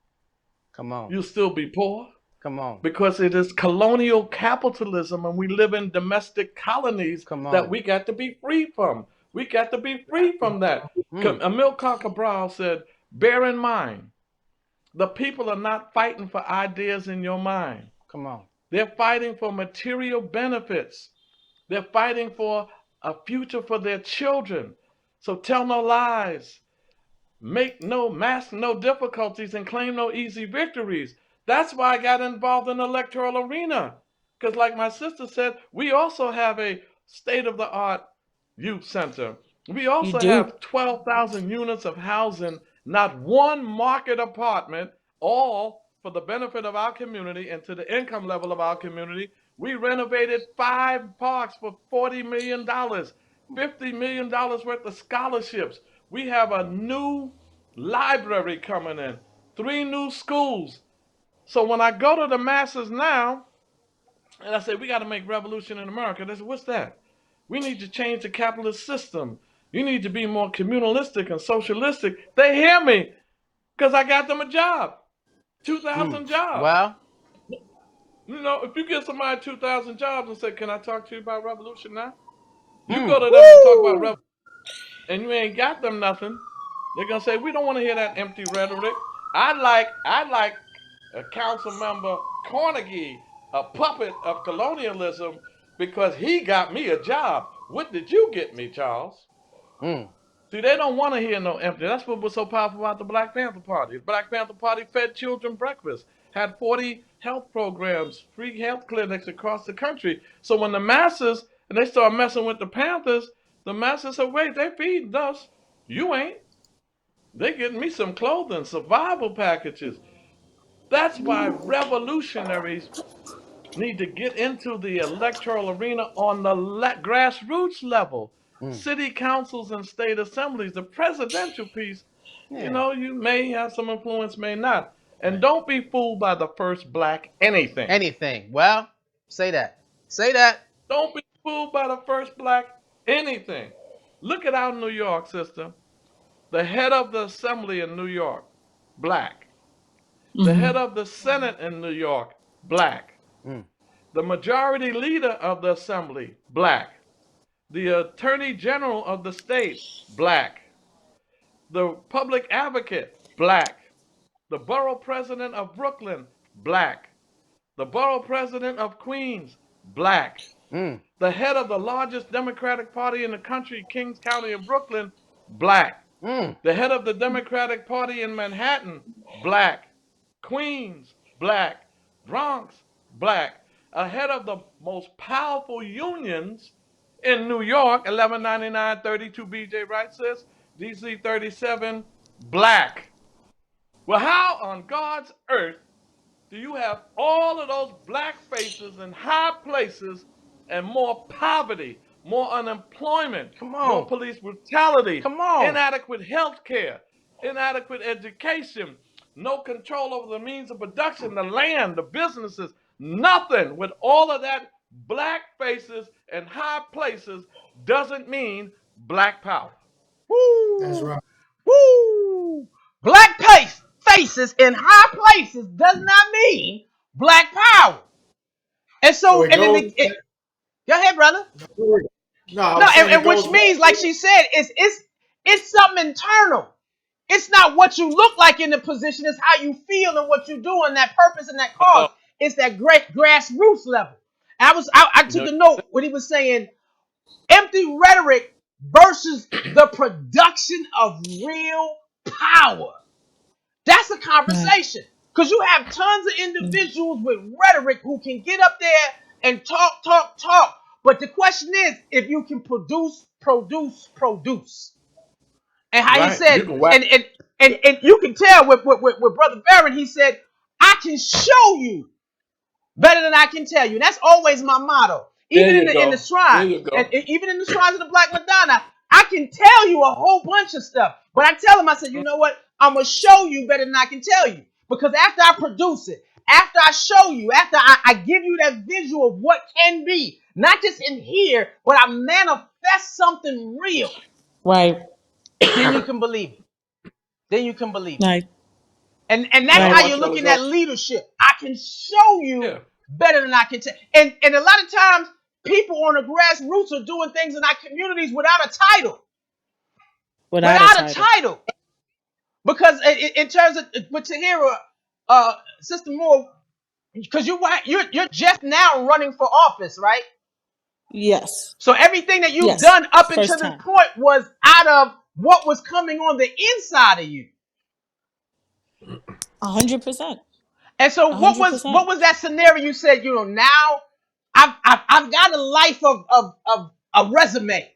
Come on. You'll still be poor. Come on. Because it is colonial capitalism and we live in domestic colonies that we got to be free from. We got to be free from that. Amilcar Cabral said, bear in mind, the people are not fighting for ideas in your mind. Come on. They're fighting for material benefits. They're fighting for a future for their children. So tell no lies. Mask no difficulties and claim no easy victories. That's why I got involved in the electoral arena. Because like my sister said, we also have a state-of-the-art youth center. We also have 12,000 units of housing, not one market apartment, all for the benefit of our community and to the income level of our community. We renovated 5 parks for $40 million, $50 million worth of scholarships. We have a new library coming in, 3 new schools. So when I go to the masses now, and I say, we got to make revolution in America, they say, what's that? We need to change the capitalist system. You need to be more communalistic and socialistic. They hear me because I got them a job. 2,000 jobs. Well, You know, if you get somebody 2,000 jobs and say, "Can I talk to you about revolution now?" You go to them to talk about woo! revolution and you ain't got them nothing. They're gonna say, "We don't want to hear that empty rhetoric." I like a council member Carnegie, a puppet of colonialism, because he got me a job. What did you get me, Charles? Mm. See, they don't want to hear no empty. That's what was so powerful about the Black Panther Party. The Black Panther Party fed children breakfast, had 40 health programs, free health clinics across the country. So when the masses, and they start messing with the Panthers, the masses said, "Wait, they feeding us. You ain't. They getting me some clothing, survival packages." That's why revolutionaries need to get into the electoral arena on the grassroots level. Mm. City councils and state assemblies, the presidential piece, you Yeah. know, you may have some influence, may not. And don't be fooled by the first black anything. Anything. Well, say that. Say that. Don't be fooled by the first black anything. Look at our New York system. The head of the assembly in New York, black. The head of the Senate in New York, black. Mm. The majority leader of the assembly, black. The attorney general of the state, black. The public advocate, black. The borough president of Brooklyn, black. The borough president of Queens, black. Mm. The head of the largest Democratic Party in the country, Kings County in Brooklyn, black. Mm. The head of the Democratic Party in Manhattan, black. Queens, black. Bronx, black. Ahead of the most powerful unions in New York, 1199 32 BJ Wright says, DC 37, black. Well, how on God's earth do you have all of those black faces in high places and more poverty, more unemployment, Come more on. police brutality, Come on. inadequate health care, inadequate education, no control over the means of production, the land, the businesses, nothing? With all of that black faces and high places doesn't mean black power. Woo. That's right. Woo. Black faces in high places does not mean black power. And So so, it and then goes. go ahead, brother. No, I No, was saying it and which goes. means, like she said, it's something internal. It's not what you look like in the position, it's how you feel and what you do and that purpose and that cause. Uh, It's that great grassroots level. I you took know, a note when he was saying empty rhetoric versus the production of real power. That's a Right. conversation. Because you have tons of individuals with rhetoric who can get up there and talk, talk, talk. But the question is if you can produce. And how he right? You said, can whack. and you can tell with Brother Barron, he said, I can show you better than I can tell you. And that's always my motto. There Even you in the go. There shrine, you and go. even in the shrines of the Black Madonna, I can tell you a whole bunch of stuff. But I tell him, I said, you know what? I'm gonna show you better than I can tell you. Because after I produce it, after I show you, after I give you that visual of what can be, not just in here, but I manifest something real, Right. then you can believe it. Then you can believe it. Right. And But that's I how Right. you're want y'all to looking go. at leadership. I can show you Yeah. better than I can tell. And a lot of times, people on the grassroots are doing things in our communities without a title. Without a Without a title. title. Because in terms of with Tahira, Sister Moore, because you're just now running for office, right? Yes. So everything that you've Yes. done up until First this time. point was out of what was coming on the inside of you. 100%. And so what 100%. was that scenario you said, now I've got a life of a resume.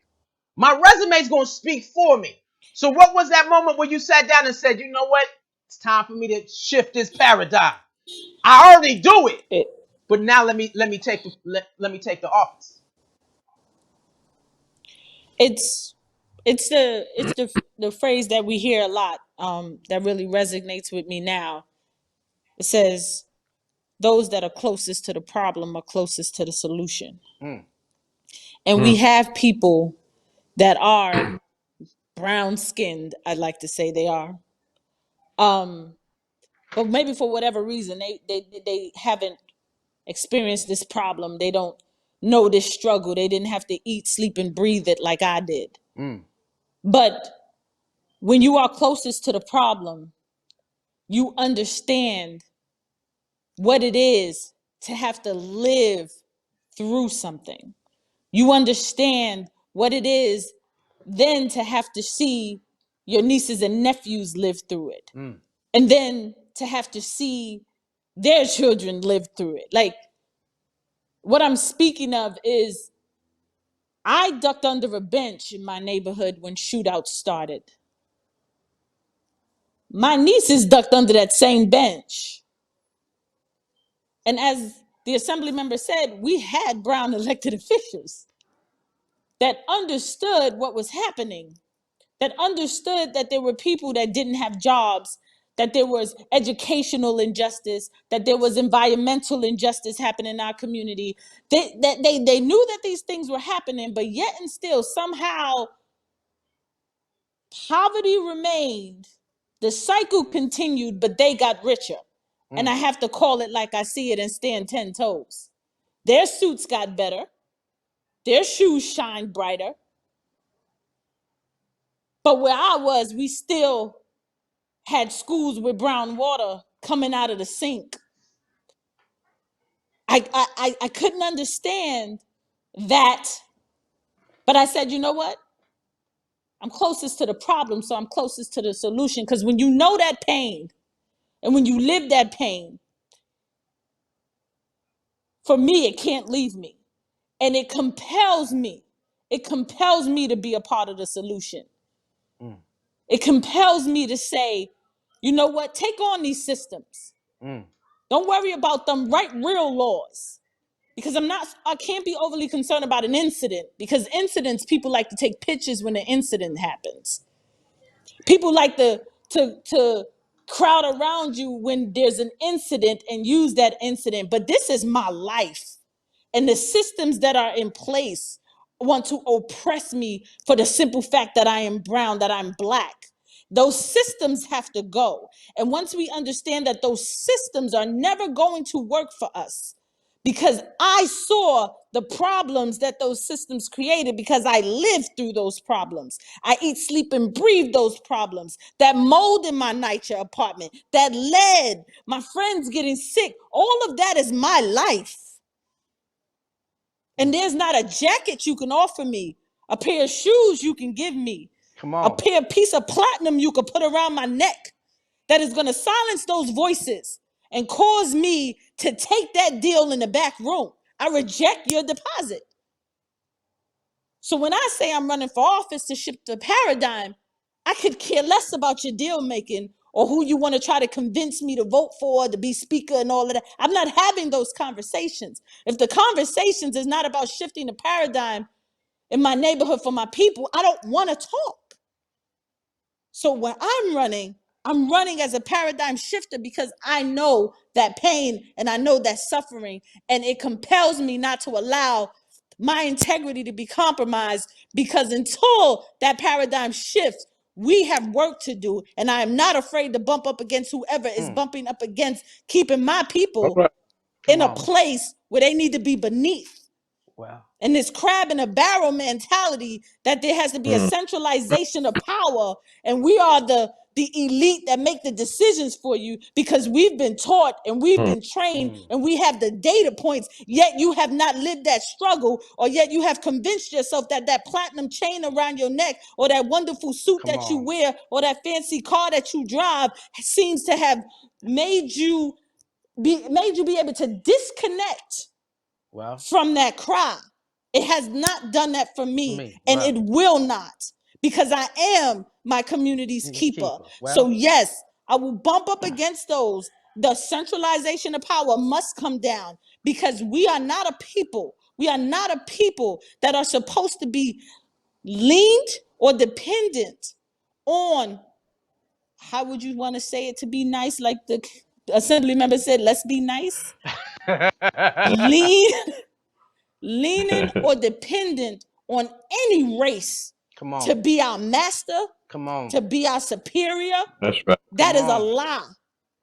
My resume is going to speak for me. So what was that moment where you sat down and said, you know what? It's time for me to shift this paradigm. I already do it, It, but now let me take the office. it's the phrase that we hear a lot, that really resonates with me now. It says those that are closest to the problem are closest to the solution. Mm. And we have people that are brown skinned, I'd like to say they are. But maybe for whatever reason, they haven't experienced this problem. They don't know this struggle. They didn't have to eat, sleep, and breathe it like I did. But when you are closest to the problem, you understand what it is to have to live through something. You understand what it is then to have to see your nieces and nephews live through it. And then to have to see their children live through it. Like, what I'm speaking of is I ducked under a bench in my neighborhood when shootouts started. My nieces ducked under that same bench. And as the assembly member said, we had brown elected officials that understood what was happening, that understood that there were people that didn't have jobs, that there was educational injustice, that there was environmental injustice happening in our community. They knew that these things were happening, but yet and still somehow poverty remained. The cycle continued, but they got richer. And I have to call it like I see it and stand 10 toes. Their suits got better. Their shoes shined brighter. But where I was, we still had schools with brown water coming out of the sink. I couldn't understand that. But I said, you know what? I'm closest to the problem, so I'm closest to the solution. Because when you know that pain and when you live that pain, for me, it can't leave me. And it compels me. It compels me to be a part of the solution. It compels me to say, you know what? Take on these systems. Don't worry about them. Write real laws. Because I can't be overly concerned about an incident, because incidents, people like to take pictures when an incident happens. People like to crowd around you when there's an incident and use that incident. But this is my life. And the systems that are in place want to oppress me for the simple fact that I am brown, that I'm black. Those systems have to go. And once we understand that those systems are never going to work for us, because I saw the problems that those systems created, because I lived through those problems. I eat, sleep, and breathe those problems. That mold in my NYCHA apartment, that lead, my friends getting sick, all of that is my life. And there's not a jacket you can offer me, a pair of shoes you can give me, a piece of platinum you can put around my neck that is going to silence those voices and cause me to take that deal in the back room. I reject your deposit. So when I say I'm running for office to shift the paradigm, I could care less about your deal making or who you want to try to convince me to vote for, to be speaker and all of that. I'm not having those conversations. If the conversations is not about shifting the paradigm in my neighborhood for my people, I don't want to talk. So when I'm running as a paradigm shifter, because I know that pain and I know that suffering, and it compels me not to allow my integrity to be compromised, because until that paradigm shifts, we have work to do. And I am not afraid to bump up against whoever is bumping up against keeping my people in a place where they need to be beneath. Wow. And this crab in a barrel mentality that there has to be a centralization of power, and we are the elite that make the decisions for you, because we've been taught and we've been trained and we have the data points, yet you have not lived that struggle, or yet you have convinced yourself that that platinum chain around your neck or that wonderful suit that you wear or that fancy car that you drive seems to have made you be able to disconnect from that cry. It has not done that for me, and it will not, because I am my community's keeper. So yes, I will bump up against those. The centralization of power must come down, because we are not a people. We are not a people that are supposed to be leaned or dependent on, how would you want to say it to be nice? Like the assembly member said, let's be nice. Lean leaning or dependent on any race Come on. to be our master, Come on. to be our superior. That's right. That Come is a on. lie.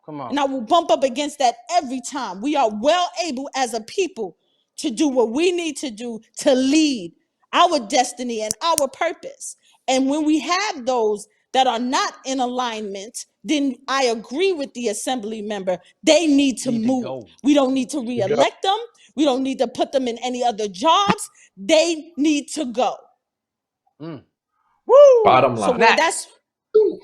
Come on. And I will bump up against that every time. We are well able as a people to do what we need to do to lead our destiny and our purpose. And when we have those that are not in alignment, then I agree with the assembly member. They need to move. Go. We don't need to reelect them. We don't need to put them in any other jobs. They need to go. Mm. Woo! Bottom So line. that's Go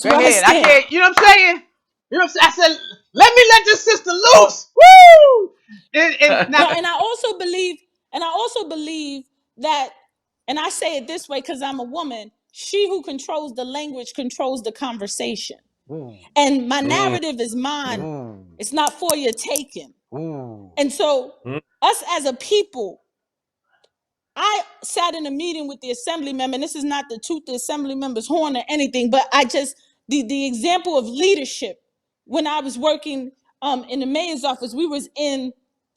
where I ahead. I stand. can't. You know what I'm saying? You know what I'm saying? I said, let me let this sister loose. Woo! And now, No, and I also believe that, and I say it this way because I'm a woman, she who controls the language controls the conversation. Ooh. And my narrative is mine. Ooh. It's not for your taking. Ooh. And so us as a people, I sat in a meeting with the assembly member, and this is not to toot the assembly member's horn or anything, but I just, the example of leadership, when I was working in the mayor's office, we was in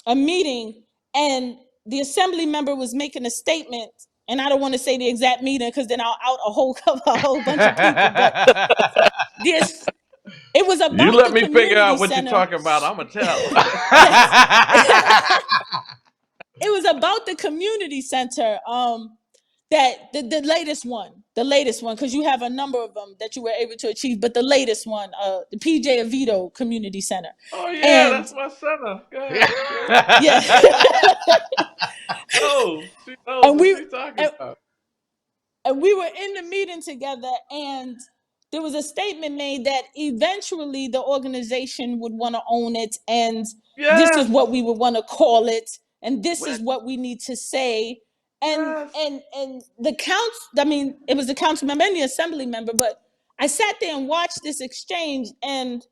a meeting and the assembly member was making a statement, and I don't want to say the exact meeting because then I'll out a whole bunch of people, but this, it was about You let the me figure out community what you're center. talking about. I'm going to tell. Yes. It was about the community center. That the latest one, because you have a number of them that you were able to achieve, but the latest one, the PJ Avito Community Center. Oh, yeah, And that's my center. Go ahead. yeah. She knows and what she's talking about. And we were in the meeting together, and there was a statement made that eventually the organization would want to own it, and this is what we would want to call it, and this is what we need to say. And the it was the council member and the assembly member, but I sat there and watched this exchange, and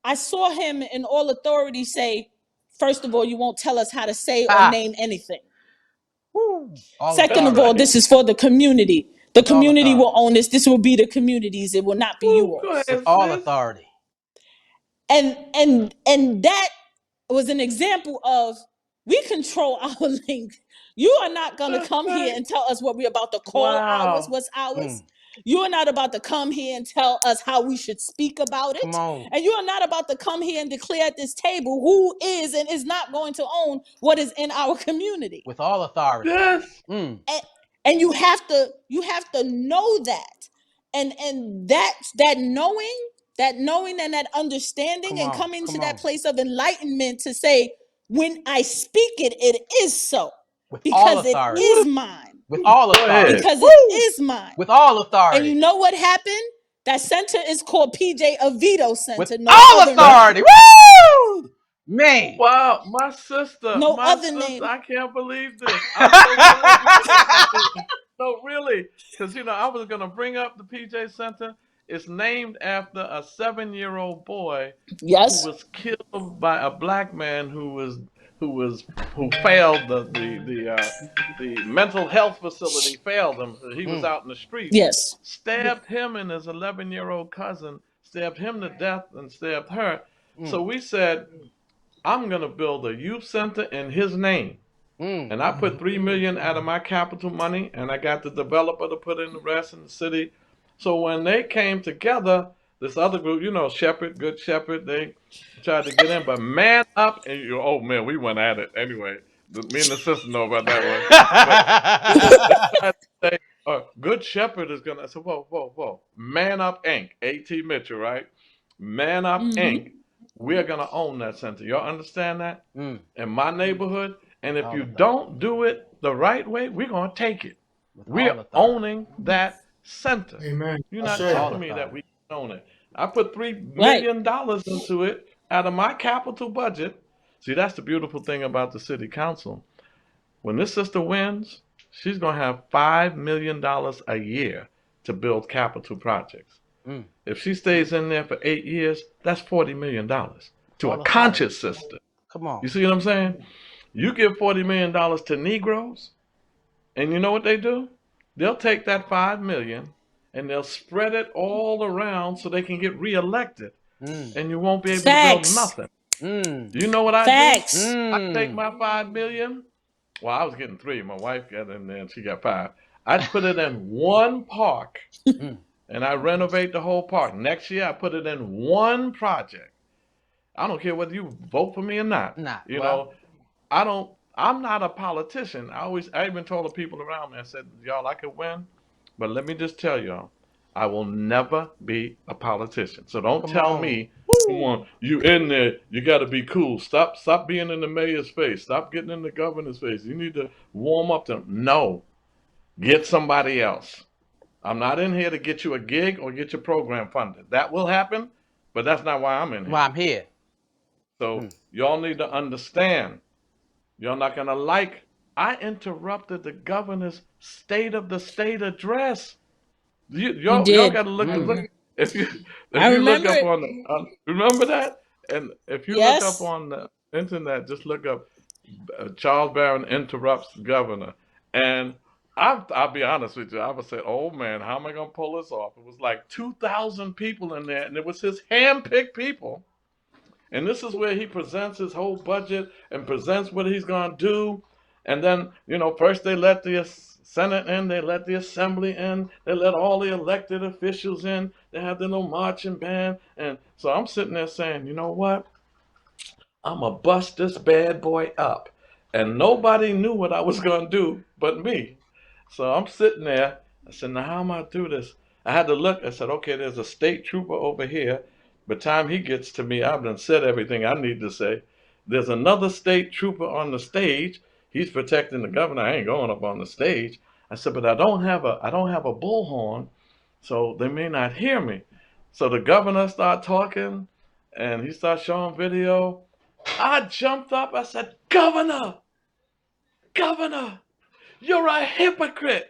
I saw him in all authority say, first of all, you won't tell us how to say or name anything. Second of all, this is for the community. The community will own this. This will be the community's. It will not be yours. With all authority. And that was an example of we control our link. You are not going to come here and tell us what we're about to call ours, what's ours. You are not about to come here and tell us how we should speak about it. And you are not about to come here and declare at this table who is and is not going to own what is in our community. With all authority. Yes. And you have to know that. And that knowing and that understanding and coming to that place of enlightenment to say, when I speak it, it is so. With because it is mine. With all authority. Because it is mine. With all authority. And you know what happened? That center is called PJ Avito Center. With all authority. Woo! Man. Wow, my sister. No my other sister, name. I can't believe this. I'm so glad. No, really. Because, I was going to bring up the PJ Center. It's named after a 7-year-old boy who was killed by a black man who failed the mental health facility, failed him. He was out in the street. Yes. Stabbed him and his 11-year-old cousin, stabbed him to death and stabbed her. So we said, I'm going to build a youth center in his name. And I put $3 million out of my capital money, and I got the developer to put in the rest in the city. So when they came together, this other group, Shepherd, Good Shepherd, they tried to get in, but Man Up, and oh man, we went at it anyway. Me and the sister know about that one. But they tried to say, Good Shepherd is gonna. I said, whoa, Man Up Inc. A.T. Mitchell, right? Man Up Inc. We're gonna own that center. Y'all understand that? In my neighborhood. And if you don't do it the right way, we're going to take it. We're owning that center. Amen. You're not telling me that we own it. I put $3 million into it out of my capital budget. See, that's the beautiful thing about the city council. When this sister wins, she's going to have $5 million a year to build capital projects. If she stays in there for 8 years, that's $40 million to a conscious sister. Come on. You see what I'm saying? You give $40 million to Negroes, and you know what they do? They'll take that $5 million and they'll spread it all around so they can get reelected, and you won't be able to build nothing. You know what I do? I take my $5 million Well, I was getting 3. My wife got in there and she got 5. I'd put it in one park Mm. and I renovate the whole park. Next year, I put it in one project. I don't care whether you vote for me or not. Nah, You well, know, I'm not a politician. I even told the people around me, I said, y'all, I could win, but let me just tell y'all, I will never be a politician. So don't come tell on. me, come on, you in there, you got to be cool. Stop being in the mayor's face. Stop getting in the governor's face. You need to warm up to them. No, get somebody else. I'm not in here to get you a gig or get your program funded. That will happen, but that's not why I'm in Well, here. I'm here. So Mm. y'all need to understand. You're not gonna like. I interrupted the governor's State of the State address. You Y'all did. got to look Mm. if you I look remember up it. on the remember that, and if you look up Yes. on the internet, just look up Charles Barron interrupts governor, and I'll be honest with you, I would say, oh man, how am I gonna pull this off? It was like 2,000 people in there, and it was his handpicked people. And this is where he presents his whole budget and presents what he's going to do. And then, first they let the Senate in, they let the Assembly in, they let all the elected officials in, they have the little marching band. And so I'm sitting there saying, you know what? I'm going to bust this bad boy up. And nobody knew what I was going to do but me. So I'm sitting there. I said, now how am I going to do this? I had to look. I said, okay, there's a state trooper over here. By the time he gets to me, I've done said everything I need to say. There's another state trooper on the stage. He's protecting the governor. I ain't going up on the stage. I said, but I don't have a bullhorn, so they may not hear me. So the governor started talking, and he started showing video. I jumped up. I said, Governor, Governor, you're a hypocrite.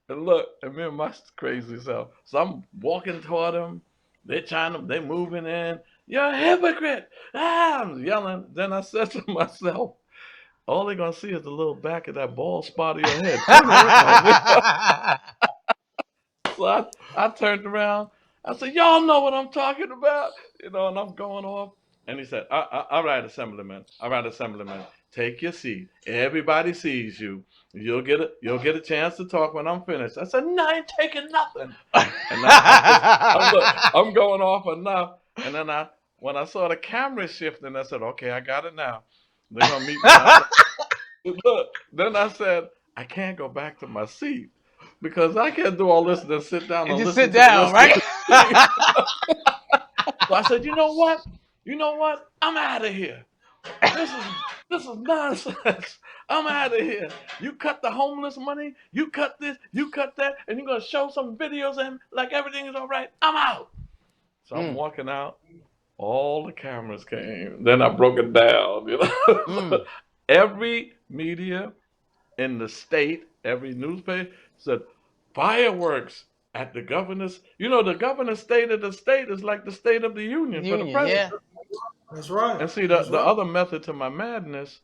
And look, and me and my crazy self. So I'm walking toward them. They're moving in. You're a hypocrite. Ah, I'm yelling. Then I said to myself, all they're going to see is the little back of that bald spot of your head. Turn around. So I turned around. I said, y'all know what I'm talking about. And I'm going off. And he said, all right, Assemblyman. All right, Assemblyman. Take your seat. Everybody sees you. You'll get a chance to talk when I'm finished. I said, no, I ain't taking nothing. And I'm going off enough. And then when I saw the camera shifting, I said, okay, I got it now. They're going to meet me out. Look, then I said, I can't go back to my seat because I can't do all this and then sit down And and just listen sit to the down, rest of right? it. So I said, you know what? I'm out of here. This is nonsense. I'm out of here. You cut the homeless money, you cut this, you cut that, and you're gonna show some videos and like everything is all right. I'm out. So I'm Mm. walking out. All the cameras came. Then I broke it down. Mm. Every media in the state, every newspaper said fireworks at the governor's. The governor's state of the state is like the state of the union for the Union, president. yeah. That's right. And see, That's the right. other method to my madness,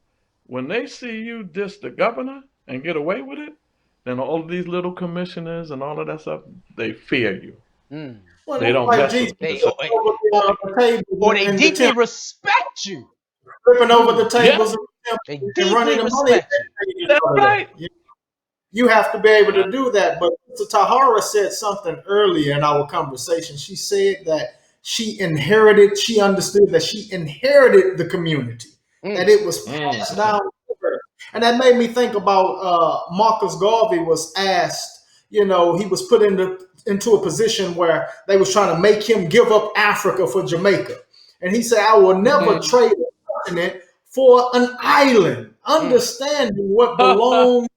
when they see you diss the governor and get away with it, then all of these little commissioners and all of that stuff, they fear you. Mm. Well, They it's don't like mess Jesus with you. They So, over or, the tables or they in the deeply temple, respect you. flipping over the Mm. yeah, tables in the temple They and running deeply the money respect you. that's over there. right. You have to be able Yeah. to do that. But so Tahara said something earlier in our conversation. She said that she understood that she inherited the community, that Mm. it was Mm. passed down to her. And that made me think about Marcus Garvey was asked, he was put into a position where they was trying to make him give up Africa for Jamaica. And he said, I will never Mm. trade a continent for an island. Mm. Understanding what belongs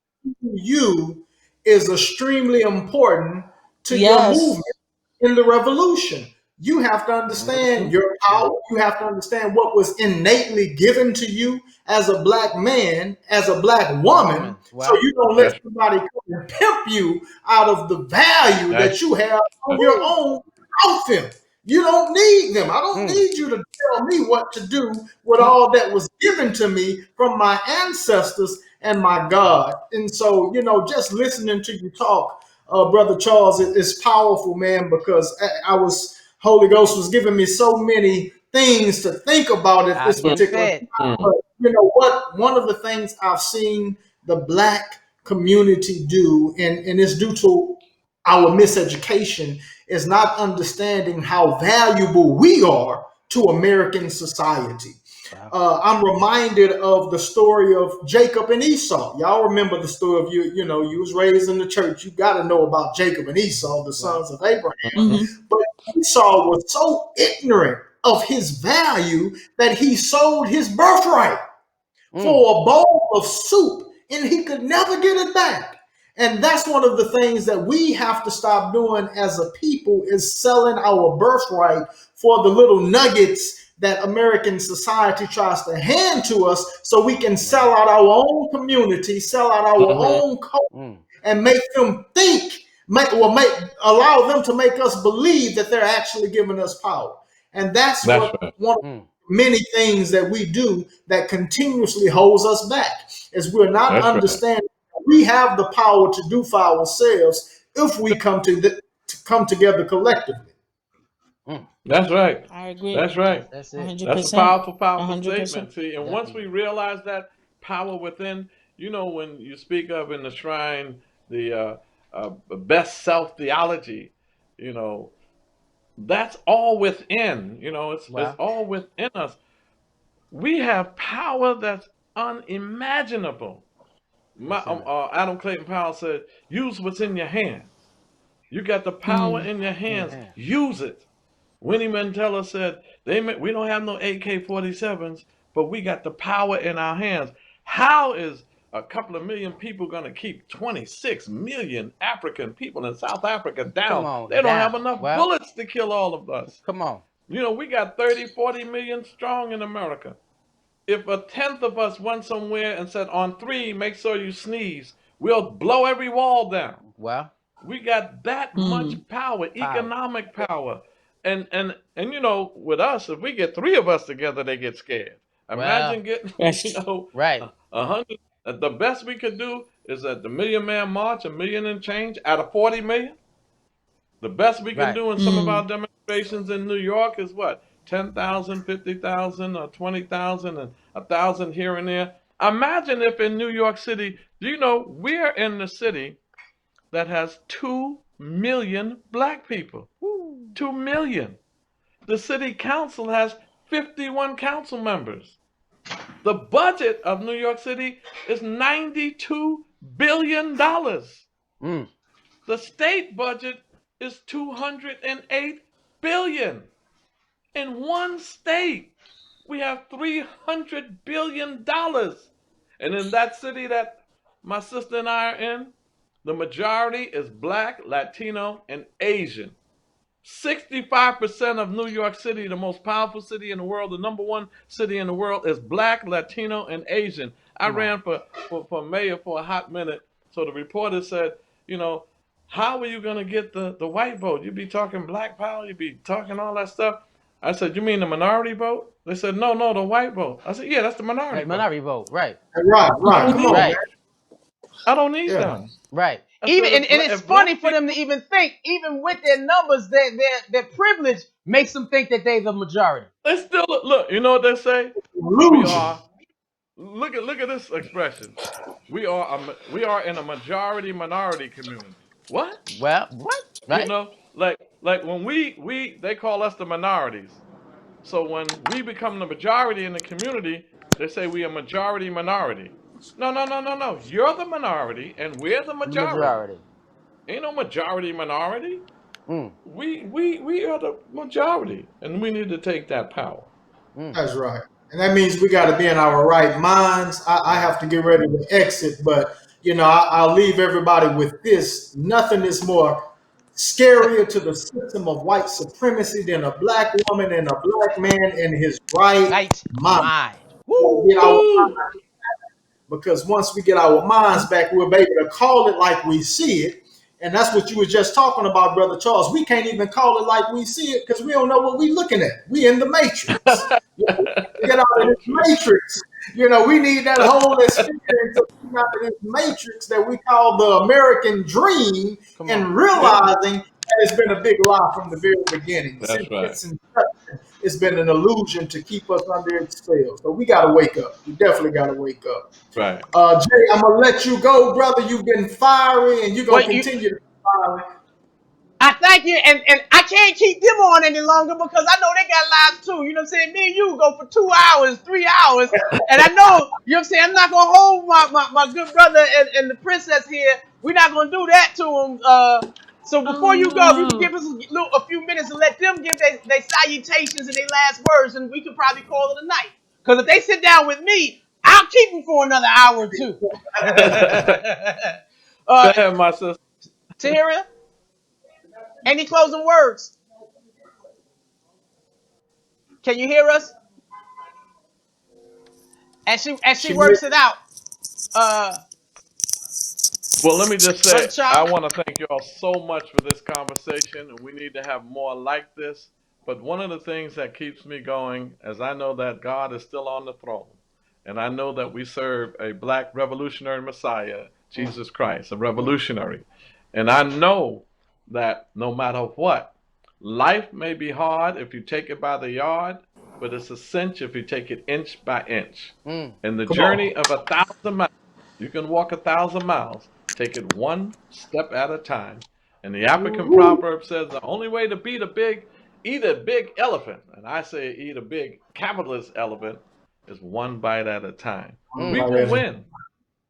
you is extremely important to your Yes. movement in the revolution. You have to understand Mhm. your power. You have to understand what was innately given to you as a black man, as a black woman, Woman. so Well, you don't let That's somebody come and pimp you out of the value that's that you have on that's your woo. own without them. You don't need them. I don't Mm. need you to tell me what to do with all that was given to me from my ancestors and my God. And so, just listening to you talk, Brother Charles, is powerful, man, because Holy Ghost was giving me so many things to think about at I this can be particular fed. time. But you know what? One of the things I've seen the black community do, and it's due to our miseducation, is not understanding how valuable we are to American society. Wow. I'm reminded of the story of Jacob and Esau. Y'all remember the story of you know, you was raised in the church. You got to know about Jacob and Esau, the sons of Abraham. Mm-hmm. But Esau was so ignorant of his value that he sold his birthright for a bowl of soup, and he could never get it back. And that's one of the things that we have to stop doing as a people, is selling our birthright for the little nuggets that American society tries to hand to us, so we can sell out our own community, sell out our own culture, and make them think, allow them to make us believe that they're actually giving us power. And that's what one of many things that we do that continuously holds us back, is we're not understanding we have the power to do for ourselves if we come together collectively. That's right. I agree. That's right. That's it. That's a powerful 100%. statement. See, and once we realize that power within, you know, when you speak of in the shrine the best self theology, you know, that's all within. You know, it's all within us. We have power that's unimaginable. Adam Clayton Powell said, "Use what's in your hands. You got the power in your hands. Use it." Winnie Mandela said, "We don't have no AK-47s, but we got the power in our hands." How is a couple of million people going to keep 26 million African people in South Africa down? They don't have enough bullets to kill all of us. Come on. You know, we got 30, 40 million strong in America. If a tenth of us went somewhere and said, "On three, make sure you sneeze," we'll blow every wall down. Well, we got that much power, economic power. And you know, with us, if we get three of us together, they get scared. Imagine getting, you know, 100. The best we could do is at the Million Man March, 1 million and change out of 40 million. The best we can do in some of our demonstrations in New York is what? 10,000, 50,000, or 20,000, and 1,000 here and there. Imagine if in New York City, do you know, we're in the city that has 2 million black people. 2 million. The city council has 51 council members. The budget of New York City is $92 billion. The state budget is $208 billion. In one state, we have $300 billion. And in that city that my sister and I are in, the majority is black, Latino, and Asian. 65% of New York City, the most powerful city in the world, the number one city in the world, is black, Latino, and Asian. I ran for mayor for a hot minute. So the reporter said, you know, how are you going to get the white vote? You'd be talking black power, you'd be talking all that stuff. I said, you mean the minority vote? They said, no, the white vote. I said, yeah, that's the minority vote. Minority vote, right. I don't need them. Right. Even and it's funny for them to even think, even with their numbers, their privilege makes them think that they're the majority. They still look. You know what they say? We are. Look at this expression. We are in a majority minority community. What? Well, what? Right. You know, like when they call us the minorities. So when we become the majority in the community, they say we are majority minority. No. You're the minority, and we're the majority. Ain't no majority minority. We are the majority, and we need to take that power. That's right, and that means we got to be in our right minds. I have to get ready to exit, but you know, I'll leave everybody with this: nothing is more scarier to the system of white supremacy than a black woman and a black man in his right mind. Because once we get our minds back, we'll be able to call it like we see it. And that's what you were just talking about, Brother Charles. We can't even call it like we see it because we don't know what we're looking at. We in the matrix. Get out of this matrix. You know, we need that whole experience of getting out of this matrix that we call the American dream and realizing that it's been a big lie from the very beginning. That's right. It's It's been an illusion to keep us under its spell. So we got to wake up. We definitely got to wake up. Right. Jay, I'm gonna let you go, brother. You've been fiery, and you're gonna Well, you, continue to be fiery. I thank you, and I can't keep them on any longer because I know they got lives too. You know what I'm saying? Me and you go for 2 hours, 3 hours, and I know, you know what I'm saying, I'm not gonna hold my good brother and the princess here. We're not gonna do that to him. So before Oh you go, if you can no. give us a few minutes and let them give their salutations and their last words, and we can probably call it a night. Because if they sit down with me, I'll keep them for another hour or two. Go uh, ahead, my sister. Tahira, any closing words? Can you hear us? As she She made, works it out, uh, Well, let me just Brother say, I Charles. want to thank you all so much for this conversation, and we need to have more like this. But one of the things that keeps me going is I know that God is still on the throne, and I know that we serve a black revolutionary Messiah, Mm, Jesus Christ, a mm, revolutionary. And I know that no matter what, life may be hard if you take it by the yard, but it's a cinch if you take it inch by inch. mm, And the come journey on. of 1,000 miles, you can walk 1,000 miles. Take it one step at a time. And the African Woo-hoo. proverb says the only way to eat a big elephant, and I say eat a big capitalist elephant, is one bite at a time. We mm. will win.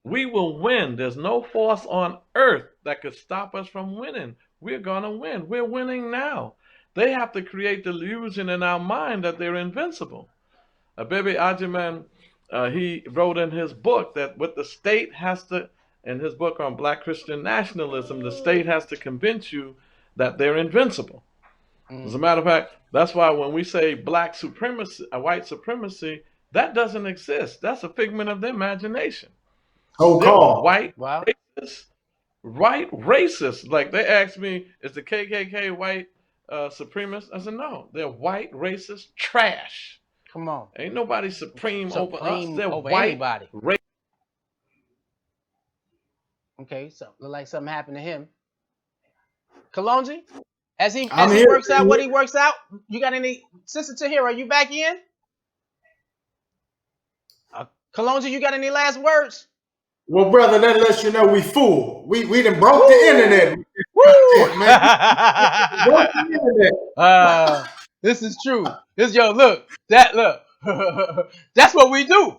We will win. There's no force on earth that could stop us from winning. We're going to win. We're winning now. They have to create the illusion in our mind that they're invincible. Baby Ajiman, he wrote in his book that what the state has to, in his book on black Christian nationalism, the state has to convince you that they're invincible. As a Mm. matter of fact, that's why when we say black supremacy, white supremacy, that doesn't exist. That's a figment of their imagination. Hold They're call. white Well, racists. White racists. Like they asked me, is the KKK white supremacist? I said, no, they're white racist trash. come on. Ain't nobody supreme over us. Supreme They're over white anybody. race. Okay, so look like something happened to him. Kalonji, as he I'm as he here. works out what he works out, you got any Sister Tahira, are you back in? Kalonji, you got any last words? Well, brother, that lets you know we full. We done broke the internet Woo! with this Woo! content, man. We broke the internet. This is true. This yo, look, that look. That's what we do.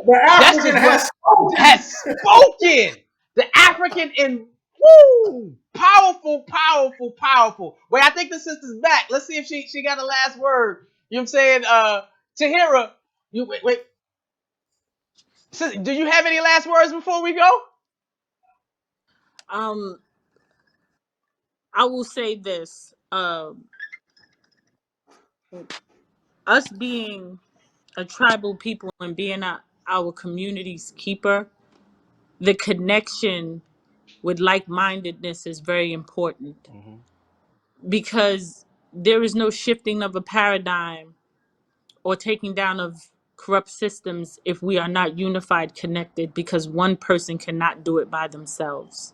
The That's African just what has spoken. has spoken. The African in woo, powerful, powerful, powerful. Wait, I think the sister's back. Let's see if she got a last word. You know what I'm saying? Tahira, you wait. Sister, do you have any last words before we go? Um, I will say this. Us being a tribal people and being our community's keeper, the connection with like-mindedness is very important Mm-hmm. because there is no shifting of a paradigm or taking down of corrupt systems if we are not unified, connected, because one person cannot do it by themselves.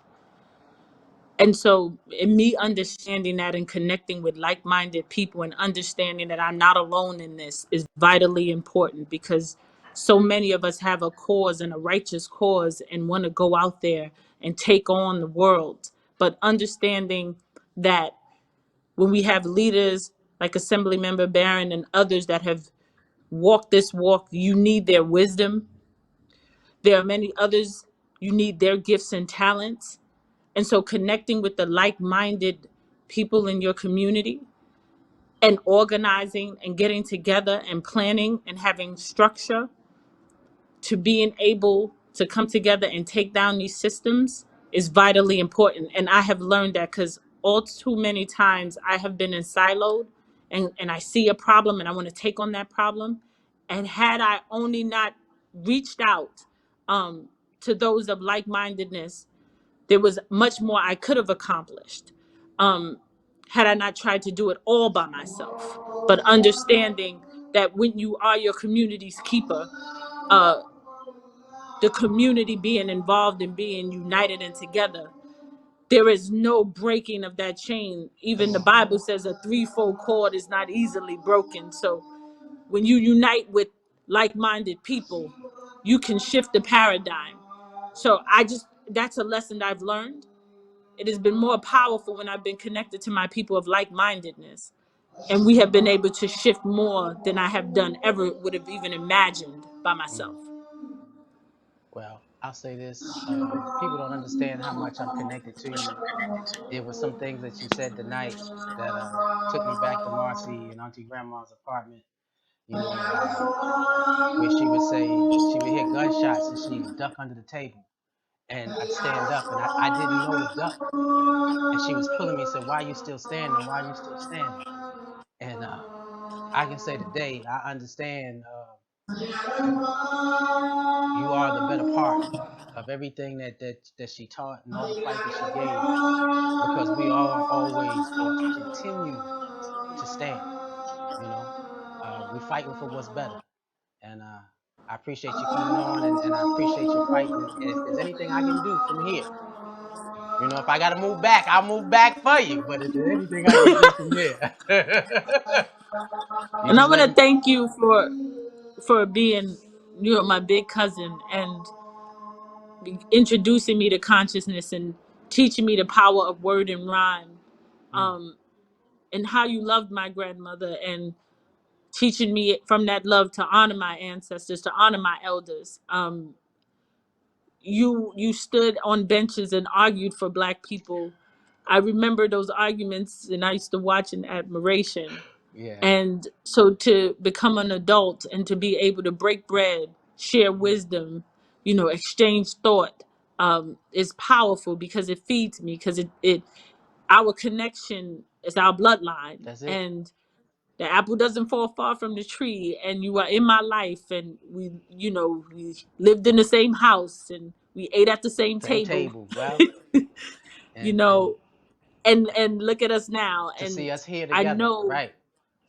And so, in me understanding that and connecting with like minded people and understanding that I'm not alone in this is vitally important because so many of us have a cause and a righteous cause and want to go out there and take on the world. But understanding that when we have leaders like Assemblymember Barron and others that have walked this walk, you need their wisdom. There are many others, you need their gifts and talents. And so connecting with the like-minded people in your community and organizing and getting together and planning and having structure to being able to come together and take down these systems is vitally important. And I have learned that because all too many times I have been in siloed and I see a problem and I want to take on that problem. And had I only not reached out um, to those of like-mindedness, there was much more I could have accomplished um, had I not tried to do it all by myself. But understanding that when you are your community's keeper, uh, the community being involved and being united and together there is no breaking of that chain. Even Come the on. Bible says a threefold cord is not easily broken. So when you unite with like-minded people, you can shift the paradigm. So that's a lesson I've learned. It has been more powerful when I've been connected to my people of like-mindedness. And we have been able to shift more than I have done ever would have even imagined by myself. Well, I'll say this. People don't understand how much I'm connected to you. There were some things that you said tonight that took me back to Marcy and Auntie Grandma's apartment. You know, where she would say she would hear gunshots and she'd duck under the table, and I'd stand up and I didn't know to duck, and she was pulling me and said, "Why are you still standing? Why are you still standing?" And I can say today I understand. You are the better part of everything that she taught and all the fight that she gave, because we are always going to continue to stand. You know, we're fighting for what's better, and I appreciate you coming on, and I appreciate you fighting. And if there's anything I can do from here, you know, if I got to move back, I'll move back for you. But if there's anything I can do from here, you And I just want let to me. thank you for being, my big cousin, and introducing me to consciousness and teaching me the power of word and rhyme, Mm, and how you loved my grandmother, and teaching me from that love to honor my ancestors, to honor my elders. You stood on benches and argued for Black people. I remember those arguments, and I used to watch in admiration. yeah. And so to become an adult and to be able to break bread, share wisdom, exchange thought, is powerful, because it feeds me, because it our connection is our bloodline. That's it. And the apple doesn't fall far from the tree, and you are in my life, and we lived in the same house, and we ate at the same Same table. table. Well, you and know and look at us now. to see And us here I together, know, right?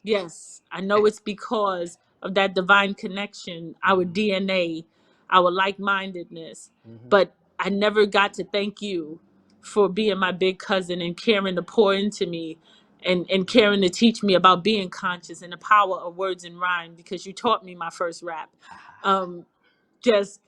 yes, I know it's because of that divine connection, our Mm-hmm. DNA, our like-mindedness. Mm-hmm. But I never got to thank you for being my big cousin and caring to pour into me, and caring to teach me about being conscious and the power of words and rhyme, because you taught me my first rap. Um, just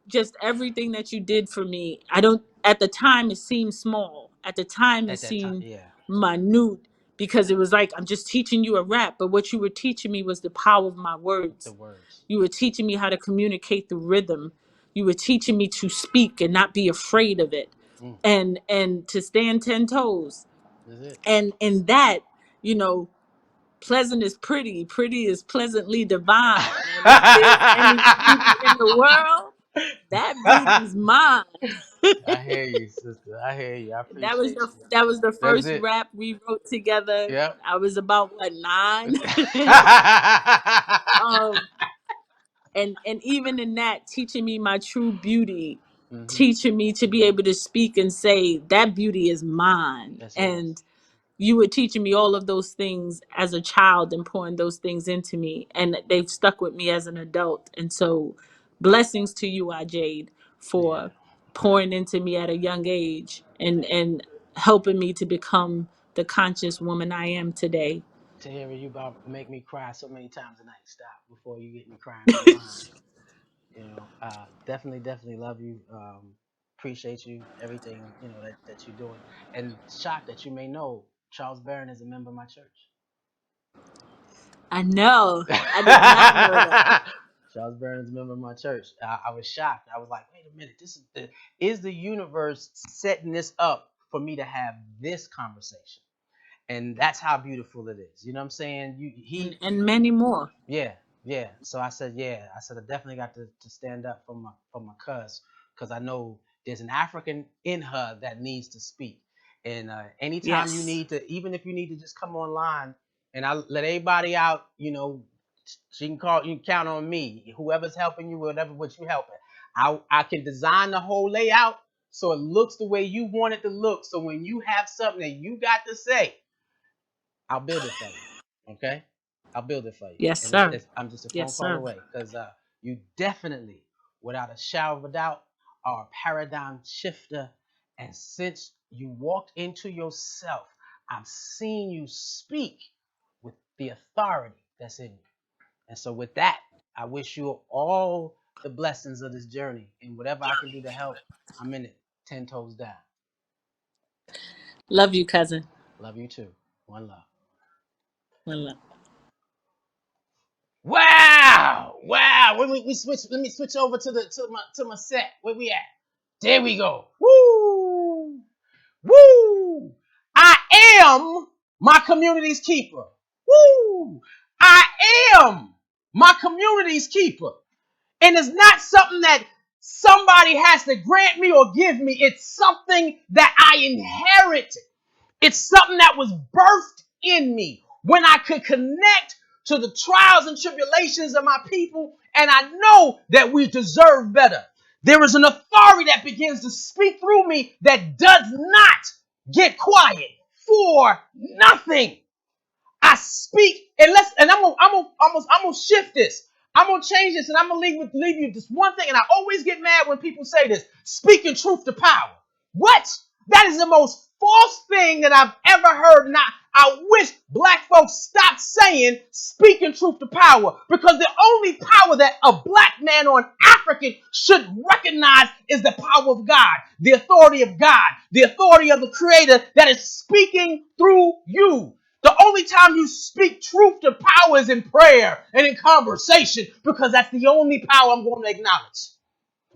just everything that you did for me. I don't At the time it seemed small. At the time it At that time, seemed yeah, minute, because it was like, I'm just teaching you a rap, but what you were teaching me was the power of my the words. words. You were teaching me how to communicate the rhythm. You were teaching me to speak and not be afraid of it, Mm, and to stand 10 toes. that's it. And that, you know, pleasant is pretty, pretty is pleasantly divine. And if there's any beauty in the world, that beauty's mine. I hear you, sister. I hear you. I That was appreciate the you. that was the That's first it. rap we wrote together. Yep. I was about, what, 9? um and even in that, teaching me my true beauty, Hmm. teaching me to be able to speak and say that beauty is mine. That's yours. And you were teaching me all of those things as a child and pouring those things into me, and they've stuck with me as an adult. And so, blessings to you, Jade, Yeah. for pouring into me at a young age, and helping me to become the conscious woman I am today. To hear you about make me cry so many times a night. Stop before you get me crying on the line. You know, definitely love you. Appreciate you, everything, that you're doing. And shocked that you may know Charles Barron is a member of my church. I know. I did not know that. Charles Barron is a member of my church. I was shocked. I was like, wait a minute, is the universe setting this up for me to have this conversation? And that's how beautiful it is. You know what I'm saying? And many more. Yeah, yeah. So I said, yeah. I said, I definitely got to stand up for my cuz, because I know there's an African in her that needs to speak. And anytime you Yes. need to, even if you need to just come online, and I let everybody out, she can call, you can count on me. Whoever's helping you, whatever what you helping, I can design the whole layout so it looks the way you want it to look. So when you have something that you got to say, I'll build it for you. Okay? I'll build it for you. Yes, And sir. I'm just a phone Yes, call sir. away, because you definitely, without a shadow of a doubt, are a paradigm shifter And since you walked into yourself, I've seen you speak with the authority that's in you. And so with that, I wish you all the blessings of this journey. And whatever I can do to help, I'm in it. 10 toes down. Love you, cousin. Love you too. One love. One love. Wow. When we switch, let me switch over to my set. Where we at? There we go. Woo! Woo! I am my community's keeper. Woo! I am my community's keeper. And it's not something that somebody has to grant me or give me. It's something that I inherit. It's something that was birthed in me when I could connect to the trials and tribulations of my people, and I know that we deserve better. There is an authority that begins to speak through me that does not get quiet for nothing. I speak, and I'm gonna shift this. I'm gonna change this, and I'm gonna leave you this one thing. And I always get mad when people say this: speaking truth to power. What? That is the most false thing that I've ever heard. And I wish black folks stopped saying speaking truth to power, because the only power that a black man or an African should recognize is the power of God, the authority of God, the authority of the Creator that is speaking through you. The only time you speak truth to power is in prayer and in conversation, because that's the only power I'm going to acknowledge.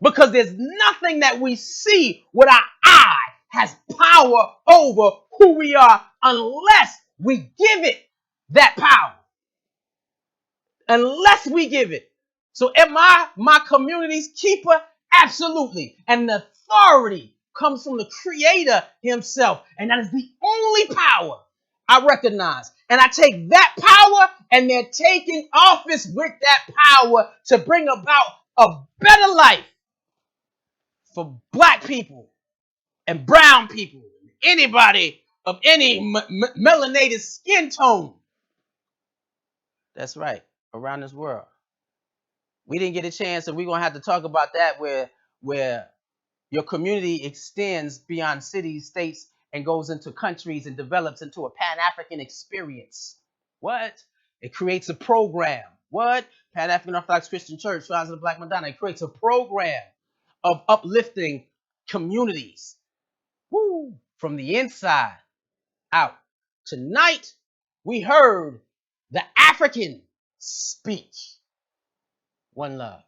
Because there's nothing that we see with our eye has power over who we are unless we give it that power. Unless we give it. So am I my community's keeper? Absolutely. And the authority comes from the Creator himself. And that is the only power I recognize. And I take that power, and they're taking office with that power to bring about a better life for black people and brown people, anybody of any melanated skin tone. That's right, around this world. We didn't get a chance, and we're going to have to talk about that, where your community extends beyond cities, states, and goes into countries and develops into a Pan-African experience. What? It creates a program. What? Pan-African Orthodox Christian Church, Shrines of the Black Madonna. It creates a program of uplifting communities. Woo! From the inside out. Tonight, we heard the African speak. One love.